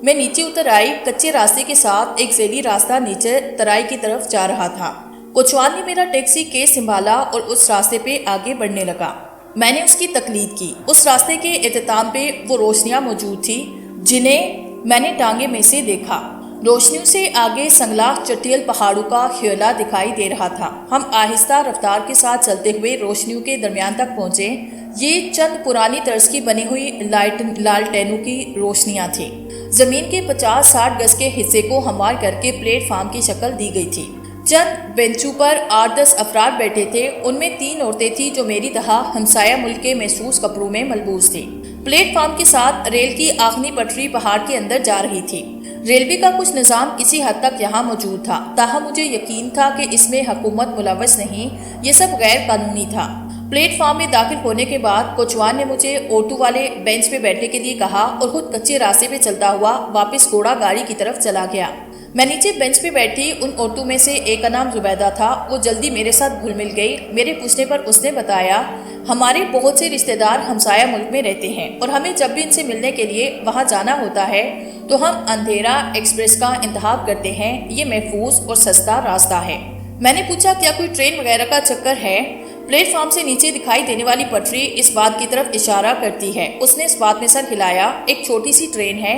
S1: میں نیچے اتر آئی۔ کچے راستے کے ساتھ ایک ذیلی راستہ نیچے ترائی کی طرف جا رہا تھا۔ کوچوان نے میرا ٹیکسی کیس سنبھالا اور اس راستے پہ آگے بڑھنے لگا۔ میں نے اس کی تقلید کی۔ اس راستے کے اختتام پہ وہ روشنیاں موجود تھیں جنہیں میں نے ٹانگے میں سے دیکھا۔ روشنیوں سے آگے سنگلاخ چٹیل پہاڑوں کا خیلہ دکھائی دے رہا تھا۔ ہم آہستہ رفتار کے ساتھ چلتے ہوئے روشنیوں کے درمیان تک پہنچے۔ یہ چند پرانی طرز کی بنی ہوئی لالٹینوں کی روشنیاں تھیں۔ زمین کے 50-60 گز کے حصے کو ہموار کر کے پلیٹ فارم کی شکل دی گئی تھی چند بینچوں پر 8-10 افراد بیٹھے تھے، ان میں 3 عورتیں تھیں جو میری طرح ہمسایہ ملک کے محسوس کپڑوں میں ملبوس تھیں۔ پلیٹ فارم کے ساتھ ریل کی آخری پٹری پہاڑ کے اندر جا رہی تھی۔ ریلوے کا کچھ نظام کسی حد تک یہاں موجود تھا، تاہم مجھے یقین تھا کہ اس میں حکومت ملوث نہیں، یہ سب غیر قانونی تھا۔ پلیٹ فارم میں داخل ہونے کے بعد کوچوان نے مجھے آٹو والے بینچ پہ بیٹھنے کے لیے کہا اور خود کچے راستے پہ چلتا ہوا واپس گھوڑا گاڑی کی طرف چلا گیا۔ میں نیچے بینچ پہ بیٹھی ان عورتوں میں سے ایک کا نام زبیدہ تھا، وہ جلدی میرے ساتھ گھل مل گئی۔ میرے پوچھنے پر اس نے بتایا، ہمارے بہت سے رشتہ دار ہمسایہ ملک میں رہتے ہیں اور ہمیں جب بھی ان سے ملنے کے لیے وہاں جانا ہوتا ہے تو ہم اندھیرا ایکسپریس کا انتخاب کرتے ہیں، یہ محفوظ اور سستا راستہ ہے۔ میں نے پوچھا کیا کوئی ٹرین وغیرہ کا چکر ہے؟ پلیٹ فارم سے نیچے دکھائی دینے والی پٹری اس بات کی طرف اشارہ کرتی ہے۔ اس نے اس بات میں سر ہلایا، ایک چھوٹی سی ٹرین ہے،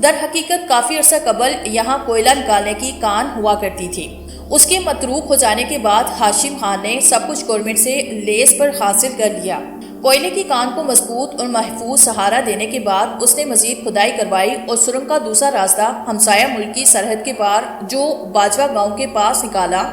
S1: در حقیقت کافی عرصہ قبل یہاں کوئلہ نکالنے کی کان ہوا کرتی تھی۔ اس کے متروک ہو جانے کے بعد ہاشم خان نے سب کچھ گورنمنٹ سے لیز پر حاصل کر لیا۔ کوئلے کی کان کو مضبوط اور محفوظ سہارا دینے کے بعد اس نے مزید کھدائی کروائی اور سرنگ کا دوسرا راستہ ہمسایہ ملک کی سرحد کے پار جو باجوہ گاؤں کے پاس نکالا۔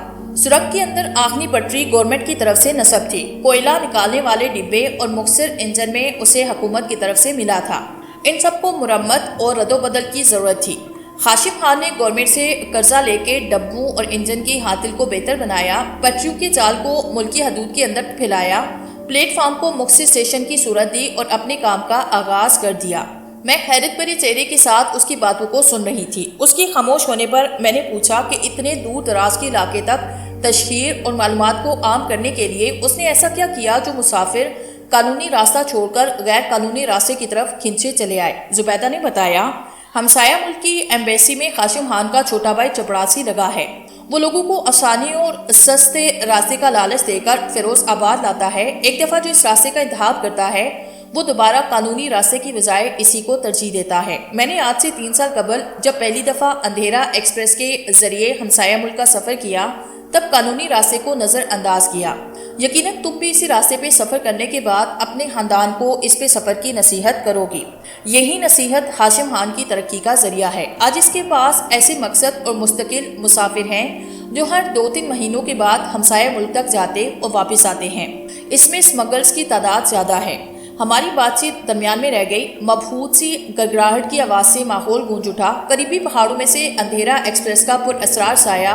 S1: سرنگ کے اندر آخری پٹری گورنمنٹ کی طرف سے نصب تھی۔ کوئلہ نکالنے والے ڈبے اور مختصر انجن میں اسے حکومت کی طرف سے ملا تھا۔ ان سب کو مرمت اور رد و بدل کی ضرورت تھی۔ ہاشم خان نے گورنمنٹ سے قرضہ لے کے ڈبوں اور انجن کی حالت کو بہتر بنایا، پٹریوں کے جال کو ملکی حدود کے اندر پھیلایا، پلیٹ فارم کو مختصر اسٹیشن کی صورت دی اور اپنے کام کا آغاز کر دیا۔ میں حیرت بھرے چہرے کے ساتھ اس کی باتوں کو سن رہی تھی۔ اس کی خاموش ہونے پر میں نے پوچھا کہ اتنے دور دراز کے علاقے تک تشہیر اور معلومات کو عام کرنے کے لیے اس نے ایسا کیا کیا جو مسافر قانونی راستہ چھوڑ کر غیر قانونی راستے کی طرف کھنچے چلے آئے؟ زبیدہ نے بتایا، ہمسایہ ملک کی ایمبیسی میں ہاشم خان کا چھوٹا بھائی چپڑاسی لگا ہے۔ وہ لوگوں کو آسانی اور سستے راستے کا لالچ دے کر فیروز آباد لاتا ہے۔ ایک دفعہ جو اس راستے کا انتخاب کرتا ہے وہ دوبارہ قانونی راستے کی بجائے اسی کو ترجیح دیتا ہے۔ میں نے آج سے 3 سال قبل جب پہلی دفعہ اندھیرا ایکسپریس کے ذریعے ہمسایہ ملک کا سفر کیا تب قانونی راستے کو نظر انداز کیا۔ یقیناً تم بھی اسی راستے پہ سفر کرنے کے بعد اپنے خاندان کو اس پہ سفر کی نصیحت کرو گی۔ یہی نصیحت ہاشم خان کی ترقی کا ذریعہ ہے۔ آج اس کے پاس ایسے مقصد اور مستقل مسافر ہیں جو ہر 2-3 مہینوں کے بعد ہمسایہ ملک تک جاتے اور واپس آتے ہیں۔ اس میں اسمگلرز کی تعداد زیادہ ہے۔ ہماری بات چیت درمیان میں رہ گئی۔ مبہوت سی گڑگڑاہٹ کی آواز سے ماحول گونج اٹھا۔ قریبی پہاڑوں میں سے اندھیرا ایکسپریس کا پر اسرار سایہ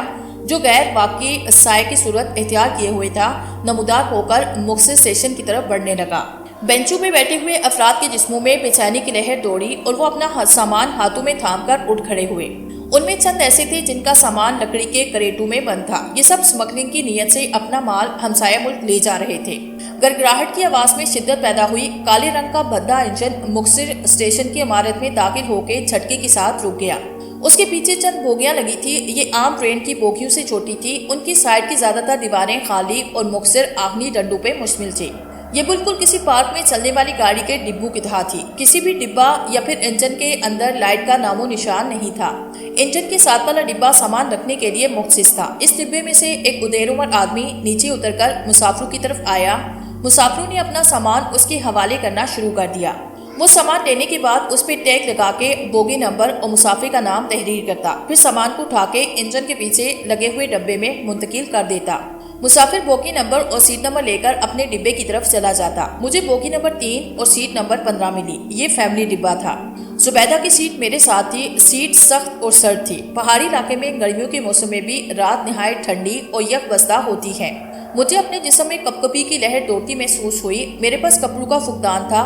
S1: جو غیر واقعی سائے کی صورت اختیار کیے ہوئے تھا، نمودار ہو کر مختصر اسٹیشن کی طرف بڑھنے لگا۔ بینچوں پہ بیٹھے ہوئے افراد کے جسموں میں بے چینی کی لہر دوڑی اور وہ اپنا سامان ہاتھوں میں تھام کر اٹھ کھڑے ہوئے۔ ان میں چند ایسے تھے جن کا سامان لکڑی کے کریٹوں میں بند تھا۔ یہ سب اسمگلنگ کی نیت سے اپنا مال ہمسایہ ملک لے جا رہے تھے۔ گڑگڑاہٹ کی آواز میں شدت پیدا ہوئی۔ کالے رنگ کا بھدا انجن مختصر اسٹیشن کی عمارت میں داخل ہو کے جھٹکے کے ساتھ رک گیا۔ اس کے پیچھے چند بوگیاں لگی تھی، یہ عام ٹرین کی بوگیوں سے چھوٹی تھی۔ ان کی سائڈ کی زیادہ تر دیواریں خالی اور مختصر آہنی ڈنڈوں پہ مشتمل تھی۔ یہ بالکل کسی پارک میں چلنے والی گاڑی کے ڈبوں کی طرح تھی۔ کسی بھی ڈبہ یا پھر انجن کے اندر لائٹ کا نام و نشان نہیں تھا۔ انجن کے ساتھ والا ڈبہ سامان رکھنے کے لیے مخصوص تھا۔ اس ڈبے میں سے ایک ادیر عمر آدمی نیچے اتر کر مسافروں کی طرف آیا۔ مسافروں نے اپنا سامان اس کے حوالے کرنا شروع کر دیا۔ وہ سامان لینے کے بعد اس پہ ٹیگ لگا کے بوگی نمبر اور مسافر کا نام تحریر کرتا، پھر سامان کو اٹھا کے انجن کے پیچھے لگے ہوئے ڈبے میں منتقل کر دیتا۔ مسافر بوگی نمبر اور سیٹ نمبر لے کر اپنے ڈبے کی طرف چلا جاتا۔ مجھے بوگی نمبر 3 اور سیٹ نمبر 15 ملی۔ یہ فیملی ڈبہ تھا۔ زبیدہ کی سیٹ میرے ساتھ تھی۔ سیٹ سخت اور سرد تھی۔ پہاڑی علاقے میں گرمیوں کے موسم میں بھی رات نہایت ٹھنڈی اور یک بستہ ہوتی ہے۔ مجھے اپنے جسم میں کپکپی کی لہر دوڑتی محسوس ہوئی۔ میرے پاس کپڑوں کا فقدان تھا،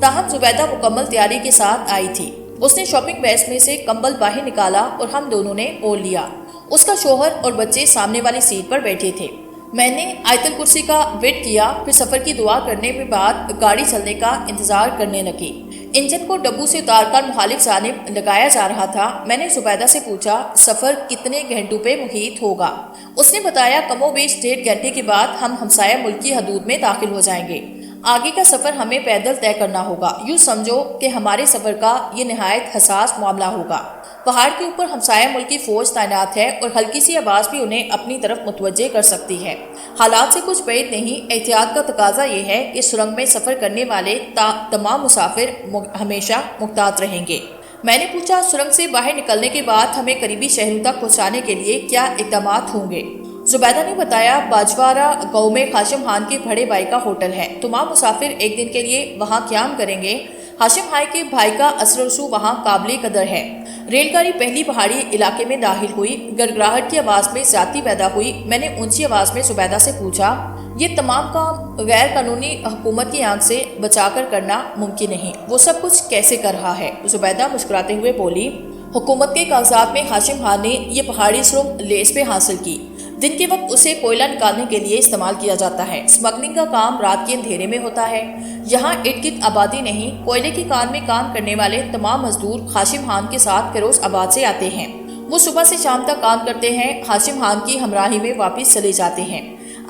S1: تاہم زبیدہ مکمل تیاری کے ساتھ آئی تھی۔ اس نے شاپنگ بیگ میں سے کمبل باہر نکالا اور ہم دونوں نے اوڑھ لیا۔ اس کا شوہر اور بچے سامنے والی سیٹ پر بیٹھے تھے۔ میں نے آیت الکرسی کا ورد کیا، پھر سفر کی دعا کرنے کے بعد گاڑی چلنے کا انتظار کرنے لگی۔ انجن کو ڈبوں سے اتار کر مخالف جانب لگایا جا رہا تھا۔ میں نے زبیدہ سے پوچھا، سفر کتنے گھنٹوں پہ محیط ہوگا؟ اس نے بتایا، کم و بیش 1.5 گھنٹے کے بعد ہم ہمسایہ ملک کی حدود میں داخل ہو جائیں گے۔ آگے کا سفر ہمیں پیدل طے کرنا ہوگا۔ یوں سمجھو کہ ہمارے سفر کا یہ نہایت حساس معاملہ ہوگا۔ پہاڑ کے اوپر ہمسایہ ملک کی فوج تعینات ہے اور ہلکی سی آواز بھی انہیں اپنی طرف متوجہ کر سکتی ہے۔ حالات سے کچھ بعید نہیں۔ احتیاط کا تقاضا یہ ہے کہ سرنگ میں سفر کرنے والے تمام مسافر ہمیشہ محتاط رہیں گے۔ میں نے پوچھا، سرنگ سے باہر نکلنے کے بعد ہمیں قریبی شہروں تک پہنچانے کے لیے کیا اقدامات ہوں گے؟ زبیدہ نے بتایا باجوارہ گاؤں میں ہاشم خان کے بڑے بھائی کا ہوٹل ہے۔ تمام مسافر ایک دن کے لیے وہاں قیام کریں گے۔ ہاشم خان کے بھائی کا اثر و رسوخ وہاں قابل قدر ہے۔ ریل گاڑی پہلی پہاڑی علاقے میں داخل ہوئی، گڑگڑاہٹ کی آواز میں زیادتی پیدا ہوئی۔ میں نے اونچی آواز میں زبیدہ سے پوچھا، یہ تمام کام غیر قانونی حکومت کی آنکھ سے بچا کر کرنا ممکن نہیں، وہ سب کچھ کیسے کر رہا ہے؟ زبیدہ مسکراتے ہوئے بولی، حکومت کے کاغذات میں ہاشم خان نے یہ پہاڑی سرنگ لیز پہ حاصل کی۔ دن کے وقت اسے کوئلہ نکالنے کے لیے استعمال کیا جاتا ہے۔ اسمگلنگ کا کام رات کے اندھیرے میں ہوتا ہے۔ یہاں ارد گرد آبادی نہیں، کوئلے کی کان میں کام کرنے والے تمام مزدور ہاشم خان کے ساتھ فیروز آباد سے آتے ہیں۔ وہ صبح سے شام تک کام کرتے ہیں، ہاشم خان کی ہمراہی میں واپس چلے جاتے ہیں۔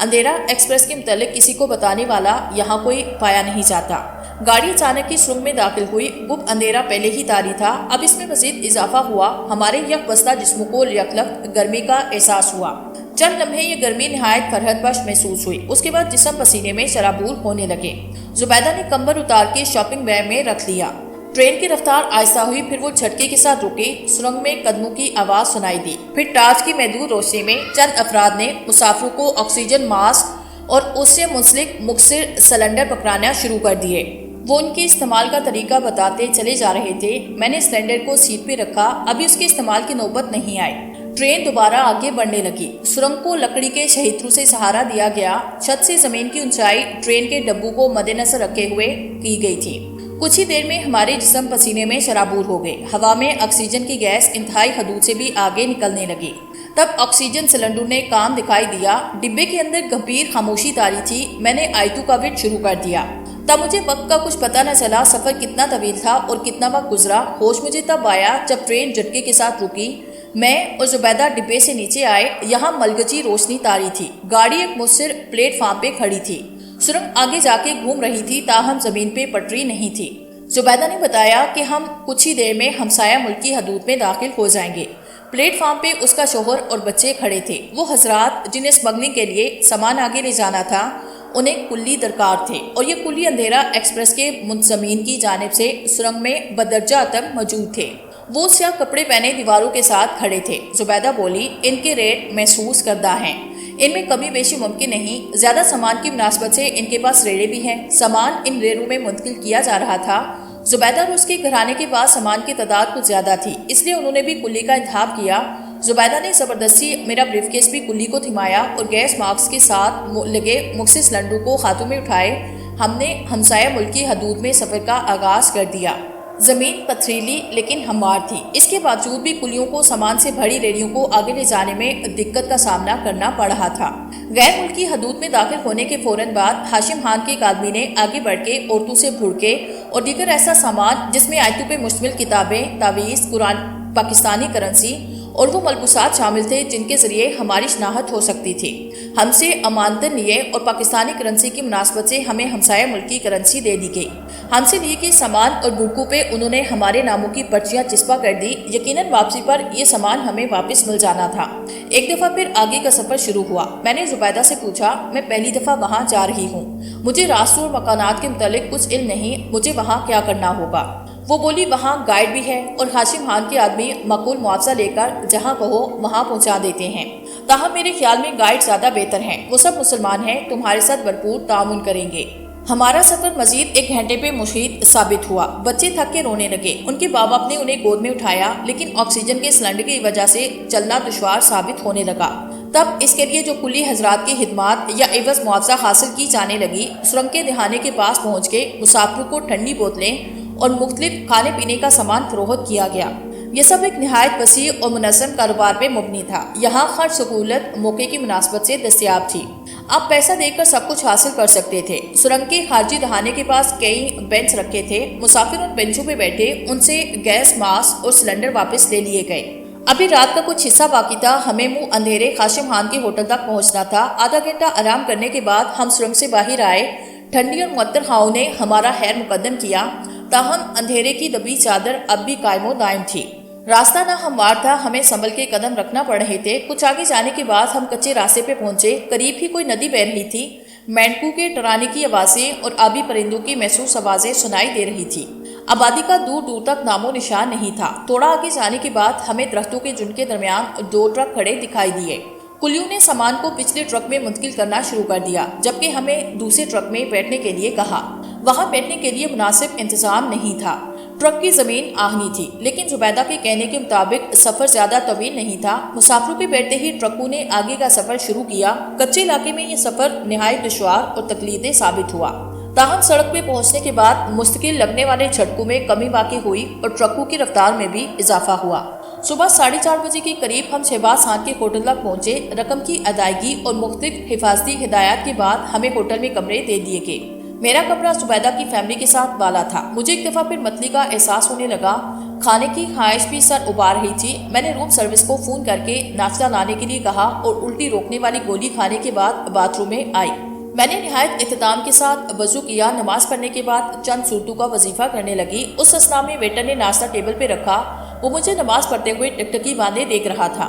S1: اندھیرا ایکسپریس کے متعلق کسی کو بتانے والا یہاں کوئی پایا نہیں جاتا۔ گاڑی اچانک کی سرنگ میں داخل ہوئی۔ گپ اندھیرا پہلے ہی طاری تھا، اب اس میں مزید اضافہ ہوا۔ ہمارے یک بستہ جسموں کو یکلخت گرمی کا احساس ہوا۔ چند لمحے یہ گرمی نہایت فرحت بخش محسوس ہوئی، اس کے بعد جسم پسینے میں شرابور ہونے لگے۔ زبیدہ نے کمبل اتار کے شاپنگ بیگ میں رکھ لیا۔ ٹرین کی رفتار آہستہ ہوئی، پھر وہ جھٹکے کے ساتھ رکی۔ سرنگ میں قدموں کی آواز سنائی دی۔ پھر ٹارچ کی محدود روشنی میں چند افراد نے مسافروں کو آکسیجن ماسک اور اس سے منسلک مکثر سلنڈر پکڑانا شروع کر دیے۔ وہ ان کے استعمال کا طریقہ بتاتے چلے جا رہے تھے۔ میں نے سلنڈر کو سیٹ پہ رکھا، ابھی اس کے استعمال کی نوبت نہیں آئی۔ ٹرین دوبارہ آگے بڑھنے لگی۔ سرنگ کو لکڑی کے شہیتروں سے سہارا دیا گیا۔ چھت سے زمین کی اونچائی ٹرین کے ڈبوں کو مد نظر رکھے ہوئے کی گئی تھی۔ کچھ ہی دیر میں ہمارے جسم پسینے میں شرابور ہو گئے۔ ہوا میں آکسیجن کی گیس انتہائی حدود سے بھی آگے نکلنے لگی۔ تب آکسیجن سلنڈر نے کام دکھائی دیا۔ ڈبے کے اندر گمبھیر خاموشی طاری تھی۔ میں نے آیتو کا ورد شروع کر دیا۔ تب مجھے وقت کا کچھ پتہ نہ چلا، سفر کتنا طویل تھا اور کتنا وقت گزرا۔ ہوش مجھے تب آیا جب ٹرین جھٹکے کے ساتھ رکی۔ میں اور زبیدہ ڈبے سے نیچے آئے۔ یہاں ملگجی روشنی طاری تھی۔ گاڑی ایک مؤثر پلیٹ فارم پہ کھڑی تھی۔ سرنگ آگے جا کے گھوم رہی تھی، تاہم زمین پہ پٹری نہیں تھی۔ زبیدہ نے بتایا کہ ہم کچھ ہی دیر میں ہمسایہ ملک کی حدود میں داخل ہو جائیں گے۔ پلیٹ فارم پہ اس کا شوہر اور بچے کھڑے تھے۔ وہ حضرات جنہیں اسمگلنگ کے لیے سامان آگے لے جانا تھا، انہیں کلی درکار تھے، اور یہ کلی اندھیرا ایکسپریس کے منتظمین کی جانب سے سرنگ میں بدرجہ عدم موجود تھے۔ وہ سیاہ کپڑے پہنے دیواروں کے ساتھ کھڑے تھے۔ زبیدہ بولی، ان کے ریٹ محسوس کردہ ہیں، ان میں کمی بیشی ممکن نہیں۔ زیادہ سامان کی مناسبت سے ان کے پاس ریڑے بھی ہیں۔ سامان ان ریڑوں میں منتقل کیا جا رہا تھا۔ زبیدہ اور اس کے گھرانے کے پاس سامان کی تعداد کچھ زیادہ تھی، اس لیے انہوں نے بھی کلی کا انتخاب کیا۔ زبیدہ نے زبردستی میرا بریف کیس بھی کلی کو تھمایا اور گیس ماسک کے ساتھ لگے مخصوص سلنڈروں کو ہاتھوں میں اٹھائے۔ ہم نے ہمسایہ ملک کی حدود میں سفر کا آغاز کر دیا۔ زمین پتھریلی لیکن ہموار تھی، اس کے باوجود بھی کلیوں کو سامان سے بھری ریڑیوں کو آگے لے جانے میں دقت کا سامنا کرنا پڑ رہا تھا۔ غیر ملکی حدود میں داخل ہونے کے فوراً بعد ہاشم خان کے ایک آدمی نے آگے بڑھ کے عورتوں سے بھڑکے اور دیگر ایسا سامان جس میں آیتوں پہ مشتمل کتابیں، تعویذ، قرآن، پاکستانی کرنسی اور وہ ملبوسات شامل تھے جن کے ذریعے ہماری شناخت ہو سکتی تھی، ہم سے امانتن لیے اور پاکستانی کرنسی کی مناسبت سے ہمیں ہمسایہ ملک کی کرنسی دے دی گئی۔ ہم سے لیے گئے سامان اور بکوں پہ انہوں نے ہمارے ناموں کی پرچیاں چسپاں کر دی۔ یقیناً واپسی پر یہ سامان ہمیں واپس مل جانا تھا۔ ایک دفعہ پھر آگے کا سفر شروع ہوا۔ میں نے زبیدہ سے پوچھا، میں پہلی دفعہ وہاں جا رہی ہوں، مجھے راستوں اور مکانات کے متعلق کچھ علم نہیں، مجھے وہاں کیا کرنا ہوگا؟ وہ بولی، وہاں گائیڈ بھی ہے اور ہاشم خان کے آدمی معقول معاوضہ لے کر جہاں کہو وہاں پہنچا دیتے ہیں۔ تاہم میرے خیال میں گائیڈ زیادہ بہتر ہیں، وہ سب مسلمان ہیں، تمہارے ساتھ بھرپور تعاون کریں گے۔ ہمارا سفر مزید ایک گھنٹے پہ مفید ثابت ہوا۔ بچے تھک کے رونے لگے۔ ان کے باپ نے انہیں گود میں اٹھایا، لیکن آکسیجن کے سلنڈر کی وجہ سے چلنا دشوار ثابت ہونے لگا۔ تب اس کے لیے جو کلی حضرات کی خدمات یا عوض معاوضہ حاصل کی جانے لگی، سرنگ کے دہانے کے پاس پہنچ کے مسافروں کو ٹھنڈی بوتلیں اور مختلف کھانے پینے کا سامان فروخت کیا گیا۔ یہ سب ایک نہایت وسیع اور منظم کاروبار پہ مبنی تھا۔ یہاں ہر سہولت موقع کی مناسبت سے دستیاب تھی۔ آپ پیسہ دے کر سب کچھ حاصل کر سکتے تھے۔ سرنگ کے خارجی دہانے کے پاس کئی بینچ رکھے تھے۔ مسافر ان بینچوں پہ بیٹھے، ان سے گیس ماسک اور سلنڈر واپس لے لیے گئے۔ ابھی رات کا کچھ حصہ باقی تھا۔ ہمیں منہ اندھیرے ہاشم خان کے ہوٹل تک پہنچنا تھا۔ آدھا گھنٹہ آرام کرنے کے بعد ہم سرنگ سے باہر آئے۔ ٹھنڈی اور معطر ہواؤں نے ہمارا خیر مقدم کیا، تاہم اندھیرے کی دبی چادر اب بھی قائم و دائم تھی۔ راستہ نہ ہموار تھا، ہمیں سنبھل کے قدم رکھنا پڑ رہے تھے۔ کچھ آگے جانے کے بعد ہم کچے راستے پہ پہنچے۔ قریب ہی کوئی ندی بہہ رہی تھی۔ مینڈکوں کے ٹرانے کی آوازیں اور آبی پرندوں کی محسوس آوازیں سنائی دے رہی تھی۔ آبادی کا دور دور تک نام و نشان نہیں تھا۔ تھوڑا آگے جانے کے بعد ہمیں درختوں کے جھنڈ کے درمیان 2 ٹرک کھڑے دکھائی دیے۔ کلیوں نے سامان کو پچھلے ٹرک میں منتقل کرنا شروع کر دیا، جبکہ ہمیں دوسرے ٹرک میں بیٹھنے کے لیے کہا۔ وہاں بیٹھنے کے لیے مناسب انتظام نہیں تھا۔ ٹرک کی زمین آہنی تھی، لیکن زبیدہ کے کہنے کے مطابق سفر زیادہ طویل نہیں تھا۔ مسافروں کے بیٹھتے ہی ٹرکوں نے آگے کا سفر شروع کیا۔ کچے علاقے میں یہ سفر نہایت دشوار اور تکلیف دہ ثابت ہوا۔ تاہم سڑک پہ پہنچنے کے بعد مستقل لگنے والے جھٹکوں میں کمی واقع ہوئی اور ٹرکوں کی رفتار میں بھی اضافہ ہوا۔ صبح 4:30 بجے کے قریب ہم شہباز خان کے ہوٹل تک پہنچے۔ رقم کی ادائیگی اور مختلف حفاظتی ہدایات کے بعد ہمیں ہوٹل میں کمرے دے دیے گئے۔ میرا کمرہ زبیدہ کی فیملی کے ساتھ بالا تھا۔ مجھے ایک دفعہ پھر متلی کا احساس ہونے لگا۔ کھانے کی خواہش بھی سر ابار رہی تھی۔ میں نے روم سروس کو فون کر کے ناشتہ لانے کے لیے کہا اور الٹی روکنے والی گولی کھانے کے بعد باتھ روم میں آئی۔ میں نے نہایت اہتمام کے ساتھ وضو کیا۔ نماز پڑھنے کے بعد چند صورتوں کا وظیفہ کرنے لگی۔ اس اثناء میں ویٹر نے ناشتہ ٹیبل پہ رکھا۔ وہ مجھے نماز پڑھتے ہوئے ٹکٹکی باندھے دیکھ رہا تھا۔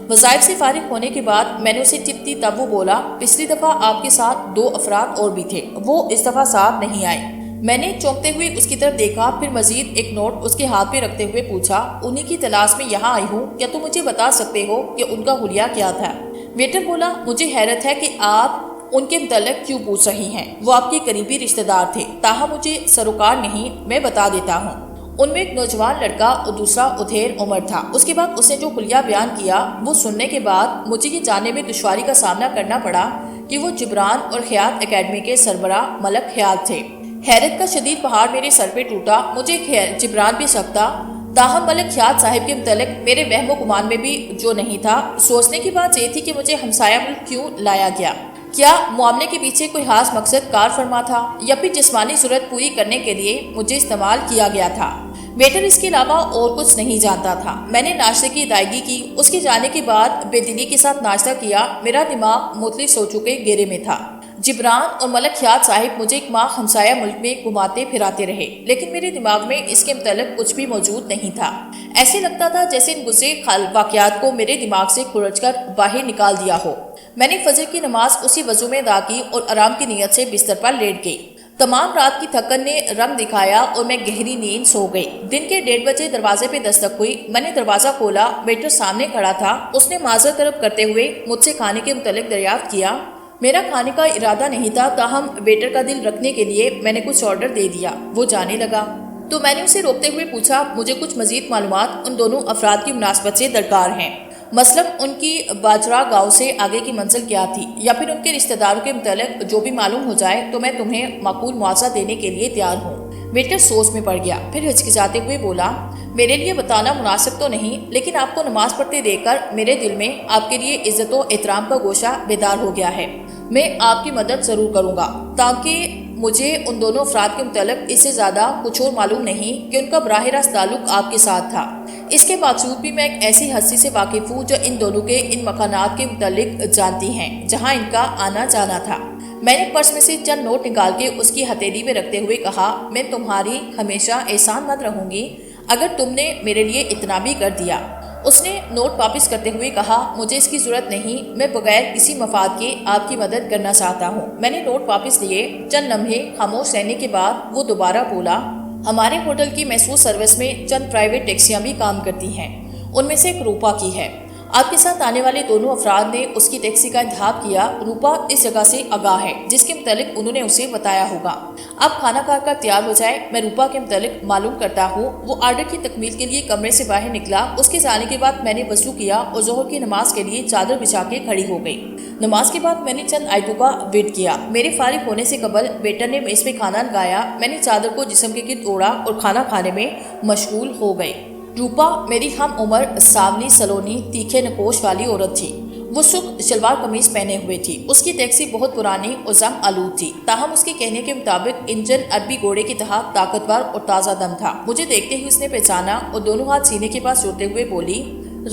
S1: وظائف سے فارغ ہونے کے بعد میں نے اسے ٹپ دی، تب وہ بولا، پچھلی دفعہ آپ کے ساتھ 2 افراد اور بھی تھے، وہ اس دفعہ ساتھ نہیں آئے۔ میں نے چونکتے ہوئے اس کی طرف دیکھا، پھر مزید ایک نوٹ اس کے ہاتھ پہ رکھتے ہوئے پوچھا، انہی کی تلاش میں یہاں آئی ہوں، کیا تم مجھے بتا سکتے ہو کہ ان کا حلیہ کیا تھا؟ ویٹر بولا، مجھے حیرت ہے کہ آپ ان کے متعلق کیوں پوچھ رہی ہیں؟ وہ آپ کے قریبی رشتہ دار تھے، تاہم مجھے سروکار نہیں، میں بتا دیتا ہوں۔ ان میں ایک نوجوان لڑکا اور دوسرا ادھیر عمر تھا۔ اس کے بعد اس نے جو حلیہ بیان کیا، وہ سننے کے بعد مجھے یہ جاننے میں دشواری کا سامنا کرنا پڑا کہ وہ جبران اور خیاط اکیڈمی کے سربراہ ملک خیاط تھے۔ حیرت کا شدید پہاڑ میرے سر پہ ٹوٹا۔ مجھے جبران بھی سکتا، تاہم ملک خیاط صاحب کے متعلق میرے وہم و گمان میں بھی جو نہیں تھا۔ سوچنے کی بات یہ تھی کہ مجھے ہمسایہ ملک کیوں لایا گیا؟ کیا معاملے کے پیچھے کوئی خاص مقصد کار فرما تھا، یا پھر جسمانی ضرورت پوری کرنے کے لیے مجھے استعمال کیا گیا تھا؟ ویٹر اس کے علاوہ اور کچھ نہیں جانتا تھا۔ میں نے ناشتے کی ادائیگی کی۔ اس کے جانے کے بعد بے دلی کے ساتھ ناشتہ کیا۔ میرا دماغ مختلف سوچوں کے گھیرے میں تھا۔ جبران اور ملک خیاط صاحب مجھے ایک ماہ ہمسایہ ملک میں گھماتے پھراتے رہے، لیکن میرے دماغ میں اس کے متعلق کچھ بھی موجود نہیں تھا۔ ایسے لگتا تھا جیسے ان گزرے واقعات کو میرے دماغ سے کھرچ کر باہر نکال دیا ہو۔ میں نے فجر کی نماز اسی وضو میں ادا کی اور آرام کی نیت سے بستر پر لیٹ گئی۔ تمام رات کی تھکن نے رنگ دکھایا اور میں گہری نیند سو گئی۔ دن کے 1:30 بجے دروازے پہ دستک ہوئی۔ میں نے دروازہ کھولا، ویٹر سامنے کھڑا تھا۔ اس نے معذرت طلب کرتے ہوئے مجھ سے کھانے کے متعلق دریافت کیا۔ میرا کھانے کا ارادہ نہیں تھا، تاہم ویٹر کا دل رکھنے کے لیے میں نے کچھ آرڈر دے دیا۔ وہ جانے لگا تو میں نے اسے روکتے ہوئے پوچھا، مجھے کچھ مزید معلومات ان دونوں افراد کی مناسبت سے درکار ہیں، مثلاً ان کی باجرا گاؤں سے آگے کی منزل کیا تھی، یا پھر ان کے رشتہ داروں کے متعلق جو بھی معلوم ہو جائے تو میں تمہیں معقول معاوضہ دینے کے لیے تیار ہوں۔ ویٹر سوچ میں پڑ گیا، پھر ہچکچاتے ہوئے بولا، میرے لیے بتانا مناسب تو نہیں، لیکن آپ کو نماز پڑھتے دیکھ کر میرے دل میں آپ کے لیے عزت و احترام کا گوشہ بیدار ہو گیا ہے۔ میں آپ کی مدد ضرور کروں گا، تاکہ مجھے ان دونوں افراد کے متعلق اس سے زیادہ کچھ اور معلوم نہیں کہ ان کا براہ راست تعلق آپ کے ساتھ تھا۔ اس کے باوجود بھی میں ایک ایسی ہستی سے واقف ہوں جو ان دونوں کے ان مکانات کے متعلق جانتی ہیں جہاں ان کا آنا جانا تھا۔ میں نے پرس میں سے چند نوٹ نکال کے اس کی ہتھیلی میں رکھتے ہوئے کہا، میں تمہاری ہمیشہ احسان مند رہوں گی اگر تم نے میرے لیے اتنا بھی کر دیا۔ اس نے نوٹ واپس کرتے ہوئے کہا، مجھے اس کی ضرورت نہیں، میں بغیر کسی مفاد کے آپ کی مدد کرنا چاہتا ہوں۔ میں نے نوٹ واپس لیے۔ چند لمحے خاموش رہنے کے بعد وہ دوبارہ بولا، ہمارے ہوٹل کی محسوس سروس میں چند پرائیویٹ ٹیکسیاں بھی کام کرتی ہیں، ان میں سے ایک روپا کی ہے۔ آپ کے ساتھ آنے والے دونوں افراد نے اس کی ٹیکسی کا انتخاب کیا۔ روپا اس جگہ سے آگاہ ہے جس کے متعلق انہوں نے اسے بتایا ہوگا۔ اب کھانا کھا کر تیار ہو جائے، میں روپا کے متعلق معلوم کرتا ہوں۔ وہ آرڈر کی تکمیل کے لیے کمرے سے باہر نکلا۔ اس کے جانے کے بعد میں نے وضو کیا اور ظہر کی نماز کے لیے چادر بچھا کے کھڑی ہو گئی۔ نماز کے بعد میں نے چند آیتوں کا ویٹ کیا۔ میرے فارغ ہونے سے قبل ویٹر نے میز پہ کھانا لگایا۔ میں نے چادر کو جسم کے گرد اوڑھا اور کھانا کھانے میں مشغول ہو گئی۔ روپا میری ہم عمر سانولی سلونی تیکھے نقوش والی عورت تھی۔ وہ سرخ شلوار قمیض پہنے ہوئے تھی۔ اس کی ٹیکسی بہت پرانی اور زنگ آلود تھی، تاہم اس کے کہنے کے مطابق انجن عربی گھوڑے کی طرح طاقتور اور تازہ دم تھا۔ مجھے دیکھتے ہی اس نے پہچانا اور دونوں ہاتھ سینے کے پاس جوڑتے ہوئے بولی،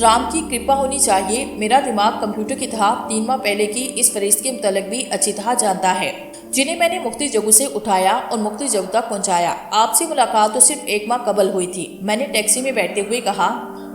S1: رام کی کرپا ہونی چاہیے، میرا دماغ کمپیوٹر کی طرح 3 ماہ پہلے کی اس فہرست کے متعلق بھی اچھی طرح جانتا ہے، جنہیں میں نے مختلف جگہوں سے اٹھایا اور مختلف جگہوں تک پہنچایا۔ آپ سے ملاقات تو صرف 1 ماہ قبل ہوئی تھی۔ میں نے ٹیکسی میں بیٹھتے ہوئے کہا،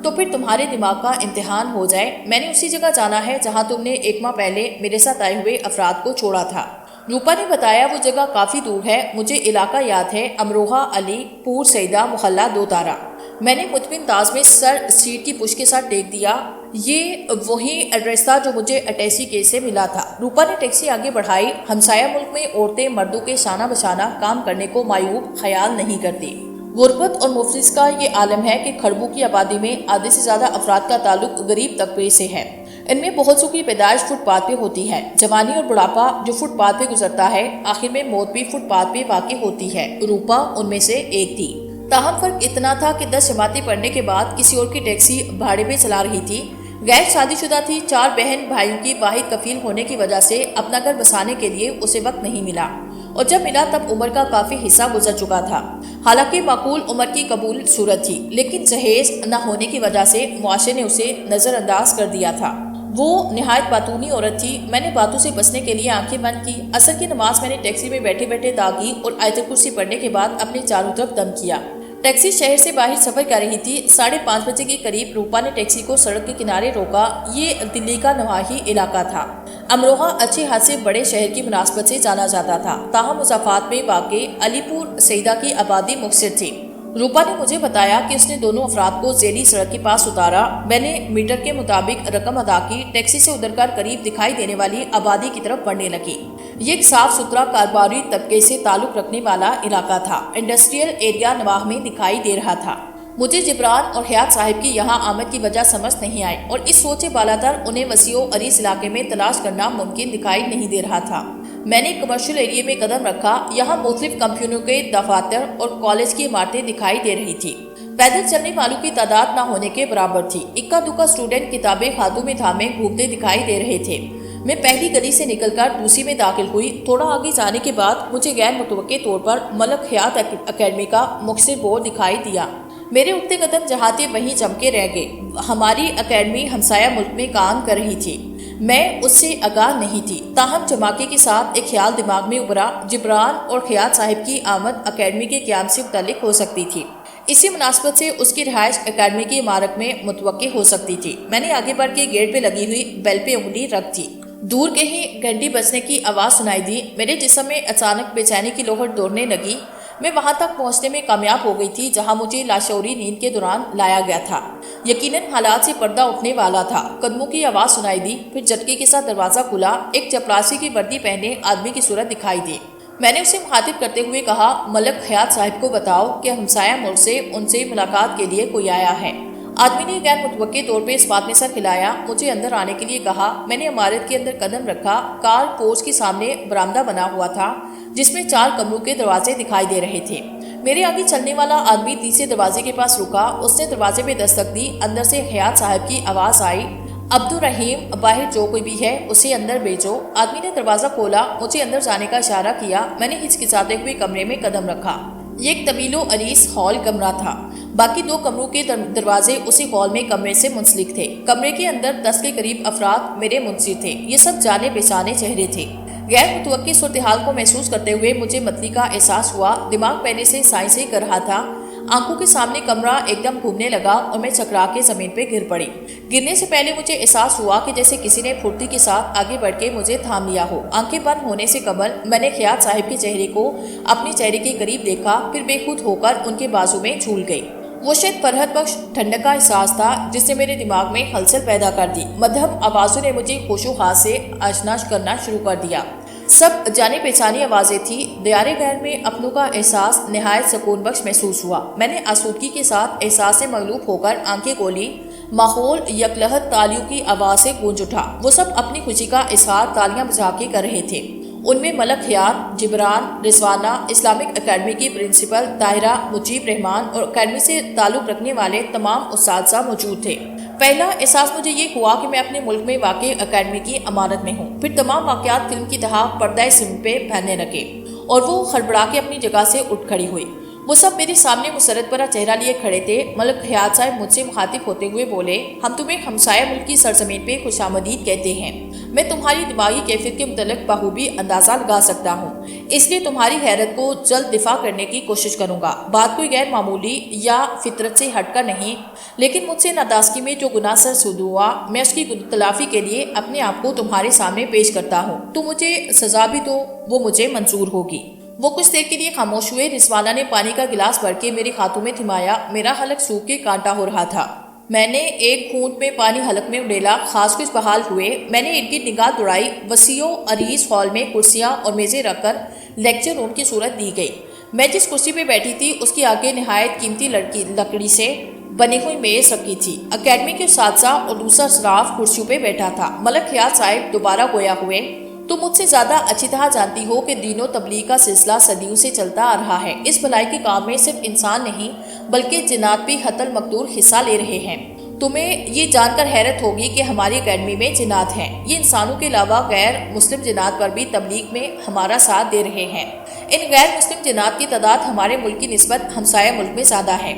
S1: تو پھر تمہارے دماغ کا امتحان ہو جائے، میں نے اسی جگہ جانا ہے جہاں تم نے 1 ماہ پہلے میرے ساتھ آئے ہوئے افراد کو چھوڑا تھا۔ روپا نے بتایا، وہ جگہ کافی دور ہے، مجھے علاقہ یاد ہے، امروہہ علی پور سیدہ محلہ 2 تارہ۔ میں نے مطمئن انداز میں سر سیٹ کی پشت کے ساتھ ٹیک دیا۔ یہ وہی ایڈریس تھا جو مجھے اٹیسی کیس سے ملا تھا۔ روپا نے ٹیکسی آگے بڑھائی۔ ہمسایہ ملک میں عورتیں مردوں کے شانہ بشانہ کام کرنے کو معیوب خیال نہیں کرتی۔ غربت اور مفلس کا یہ عالم ہے کہ کھڑبو کی آبادی میں آدھے سے زیادہ افراد کا تعلق غریب طبقے سے ہے۔ ان میں بہت سو کی پیدائش فٹ پاتھ پہ ہوتی ہے۔ جوانی اور بڑھاپا جو فٹ پاتھ پہ گزرتا ہے، آخر میں موت بھی فٹ پاتھ پہ واقع ہوتی ہے۔ روپا ان میں سے ایک تھی۔ تاہم فرق اتنا تھا کہ 10 جماعتیں پڑھنے کے بعد کسی اور کی ٹیکسی بھاڑے پہ چلا رہی تھی۔ غیر شادی شدہ تھی۔ 4 بہن بھائیوں کی واحد کفیل ہونے کی وجہ سے اپنا گھر بسانے کے لیے اسے وقت نہیں ملا، اور جب ملا تب عمر کا کافی حصہ گزر چکا تھا۔ حالانکہ معقول عمر کی قبول صورت تھی، لیکن جہیز نہ ہونے کی وجہ سے معاشرے نے اسے نظر انداز کر دیا تھا۔ وہ نہایت باتونی عورت تھی۔ میں نے باتوں سے بچنے کے لیے آنکھیں بند کی۔ عصر کی نماز میں نے ٹیکسی میں بیٹھے بیٹھے ادا کی اور آیت الکرسی پڑھنے کے بعد اپنے چاروں طرف دم کیا۔ ٹیکسی شہر سے باہر سفر کر رہی تھی۔ 5:30 بجے کے قریب روپا نے ٹیکسی کو سڑک کے کنارے روکا۔ یہ دلی کا نواحی علاقہ تھا۔ امروہہ اچھے خاصے بڑے شہر کی مناسبت سے جانا جاتا تھا، تاہم مضافات میں واقع علی پور سیدہ کی آبادی مختصر تھی۔ روپا نے مجھے بتایا کہ اس نے دونوں افراد کو ذیلی سڑک کے پاس اتارا۔ میں نے میٹر کے مطابق رقم ادا کی۔ ٹیکسی سے اتر کر قریب دکھائی دینے والی آبادی کی طرف بڑھنے لگی۔ یہ ایک صاف ستھرا کاروباری طبقے سے تعلق رکھنے والا علاقہ تھا۔ انڈسٹریل ایریا نواح میں دکھائی دے رہا تھا۔ مجھے جبران اور حیات صاحب کی یہاں آمد کی وجہ سمجھ نہیں آئی، اور اس سوچے بالاتر انہیں وسیع و عریض علاقے میں تلاش کرنا ممکن دکھائی نہیں دے رہا تھا۔ میں نے کمرشل ایریے میں قدم رکھا۔ یہاں مختلف کمپنیوں کے دفاتر اور کالج کی عمارتیں دکھائی دے رہی تھی۔ پیدل چلنے والوں کی تعداد نہ ہونے کے برابر تھی۔ اکا دکا اسٹوڈنٹ کتابیں ہاتھوں میں تھامے گھومتے دکھائی دے رہے تھے۔ میں پہلی گلی سے نکل کر دوسری میں داخل ہوئی۔ تھوڑا آگے جانے کے بعد مجھے غیر متوقع طور پر ملک حیات اکیڈمی کا مختصر بورڈ دکھائی دیا۔ میرے اٹھتے قدم جہاں تھے وہیں چمکے رہ گئے۔ ہماری اکیڈمی ہمسایہ ملک میں کام کر رہی تھی۔ میں اس سے آگاہ نہیں تھی، تاہم جماکے کے ساتھ ایک خیال دماغ میں ابھرا۔ جبران اور حیات صاحب کی آمد اکیڈمی کے قیام سے متعلق ہو سکتی تھی۔ اسی مناسبت سے اس کی رہائش اکیڈمی کی عمارت میں متوقع ہو سکتی تھی۔ میں نے آگے بڑھ کے گیٹ پہ لگی ہوئی بیل پہ انگلی رکھ دی۔ دور کہیں گھنٹی بجنے کی آواز سنائی دی۔ میرے جسم میں اچانک بے چینی کی لہر دوڑنے لگی۔ میں وہاں تک پہنچنے میں کامیاب ہو گئی تھی جہاں مجھے لاشعوری نیند کے دوران لایا گیا تھا۔ یقیناً حالات سے پردہ اٹھنے والا تھا۔ قدموں کی آواز سنائی دی، پھر جھٹکے کے ساتھ دروازہ کھلا۔ ایک چپراسی کی وردی پہنے آدمی کی صورت دکھائی دی۔ میں نے اسے مخاطب کرتے ہوئے کہا، ملک حیات صاحب کو بتاؤ کہ ہمسایہ ملک سے ان سے ملاقات کے لیے کوئی آیا ہے۔ آدمی نے غیر متوقع طور پہ اس بات میں سر ہلایا، مجھے اندر آنے کے لیے کہا۔ میں نے عمارت کے اندر قدم رکھا۔ کار پورچ کے سامنے برآمدہ بنا ہوا تھا جس میں 4 کمروں کے دروازے دکھائی دے رہے تھے۔ میرے آگے چلنے والا آدمی تیسرے دروازے کے پاس رکا۔ اس نے دروازے پہ دستک دی۔ اندر سے حیات صاحب کی آواز آئی، عبدالرحیم، باہر جو کوئی بھی ہے اسے اندر بھیجو۔ آدمی نے دروازہ کھولا، مجھے اندر جانے کا اشارہ کیا۔ میں نے ہچکچاتے ہوئے کمرے میں قدم رکھا۔ یہ ایک طویل و عریض ہال کمرہ تھا۔ باقی 2 کمروں کے دروازے اسی ہال میں کمرے سے منسلک تھے۔ کمرے کے اندر 10 کے قریب افراد میرے منتظر تھے۔ یہ سب جانے پہچانے چہرے تھے۔ غیر متوقع صورتحال کو محسوس کرتے ہوئے مجھے متلی کا احساس ہوا۔ دماغ پہلے سے سائنسی کر رہا تھا۔ آنکھوں کے سامنے کمرہ ایک دم گھومنے لگا اور میں چکرا کے زمین پہ گر پڑی۔ گرنے سے پہلے مجھے احساس ہوا کہ جیسے کسی نے پھرتی کے ساتھ آگے بڑھ کے مجھے تھام لیا ہو۔ آنکھیں بند ہونے سے قبل میں نے حیات صاحب کے چہرے کو اپنے چہرے کے قریب دیکھا، پھر بے خود ہو کر ان کے بازو میں جھول گئی۔ وہ شاید فرحت بخش ٹھنڈک کا احساس تھا جس نے میرے دماغ میں ہلچل پیدا کر دی۔ مدھم آوازوں نے مجھے ہوش و حواس سے آشنا کرنا شروع کر دیا۔ سب جانے پہچانی آوازیں تھیں۔ دیار غیر میں اپنوں کا احساس نہایت سکون بخش محسوس ہوا۔ میں نے آسودگی کے ساتھ احساس سے مغلوب ہو کر آنکھیں کھولی۔ ماحول یکلہت تالیوں کی آواز سے گونج اٹھا۔ وہ سب اپنی خوشی کا اظہار تالیاں بجا کے کر رہے تھے۔ ان میں ملک حیات، جبران، رضوانہ، اسلامک اکیڈمی کی پرنسپل طاہرہ، مجیب رحمان اور اکیڈمی سے تعلق رکھنے والے تمام اساتذہ موجود تھے۔ پہلا احساس مجھے یہ ہوا کہ میں اپنے ملک میں واقع اکیڈمی کی عمارت میں ہوں۔ پھر تمام واقعات فلم کی طرح پردہ سمت پہ پھیلنے لگے اور وہ ہڑبڑا کے اپنی جگہ سے اٹھ کھڑی ہوئی۔ وہ سب میرے سامنے مسرت بھرا چہرہ لیے کھڑے تھے۔ ملک حیات صاحب مجھ سے مخاطب ہوتے ہوئے بولے، ہم تمہیں ہمسایہ ملک کی سرزمین پہ خوش آمدید کہتے ہیں۔ میں تمہاری دماغی کیفیت کے متعلق بخوبی اندازہ لگا سکتا ہوں، اس لیے تمہاری حیرت کو جلد دفاع کرنے کی کوشش کروں گا۔ بات کوئی غیر معمولی یا فطرت سے ہٹ کر نہیں، لیکن مجھ سے نادانستگی میں جو گناہ سر سود ہوا، میں اس کی تلافی کے لیے اپنے آپ کو تمہارے سامنے پیش کرتا ہوں۔ تو مجھے سزا بھی دو، وہ مجھے منظور ہوگی۔ وہ کچھ دیر کے لیے خاموش ہوئے۔ رضوانہ نے پانی کا گلاس بھر کے میرے ہاتھوں میں تھمایا۔ میرا حلق سوکھ کے کانٹا ہو رہا تھا۔ میں نے ایک گھونٹ میں پانی حلق میں اڈیلا۔ خاص کچھ بحال ہوئے۔ میں نے ارد گرد نگاہ دوڑائی۔ وسیع و عریض ہال میں کرسیاں اور میزیں رکھ کر لیکچر روم کی صورت دی گئی۔ میں جس کرسی پہ بیٹھی تھی اس کی آگے نہایت قیمتی لکڑی سے بنی ہوئی میز رکھی تھی۔ اکیڈمی کے اساتذہ اور دوسرا اسٹاف کرسیوں پہ بیٹھا تھا۔ ملک حیات صاحب دوبارہ گویا ہوئے، تم مجھ سے زیادہ اچھی طرح جانتی ہو کہ دین و تبلیغ کا سلسلہ صدیوں سے چلتا آ رہا ہے۔ اس بھلائی کے کام میں صرف انسان نہیں بلکہ جنات بھی حتی المقدور حصہ لے رہے ہیں۔ تمہیں یہ جان کر حیرت ہوگی کہ ہماری اکیڈمی میں جنات ہیں۔ یہ انسانوں کے علاوہ غیر مسلم جنات پر بھی تبلیغ میں ہمارا ساتھ دے رہے ہیں۔ ان غیر مسلم جنات کی تعداد ہمارے ملک کی نسبت ہمسایہ ملک میں زیادہ ہے۔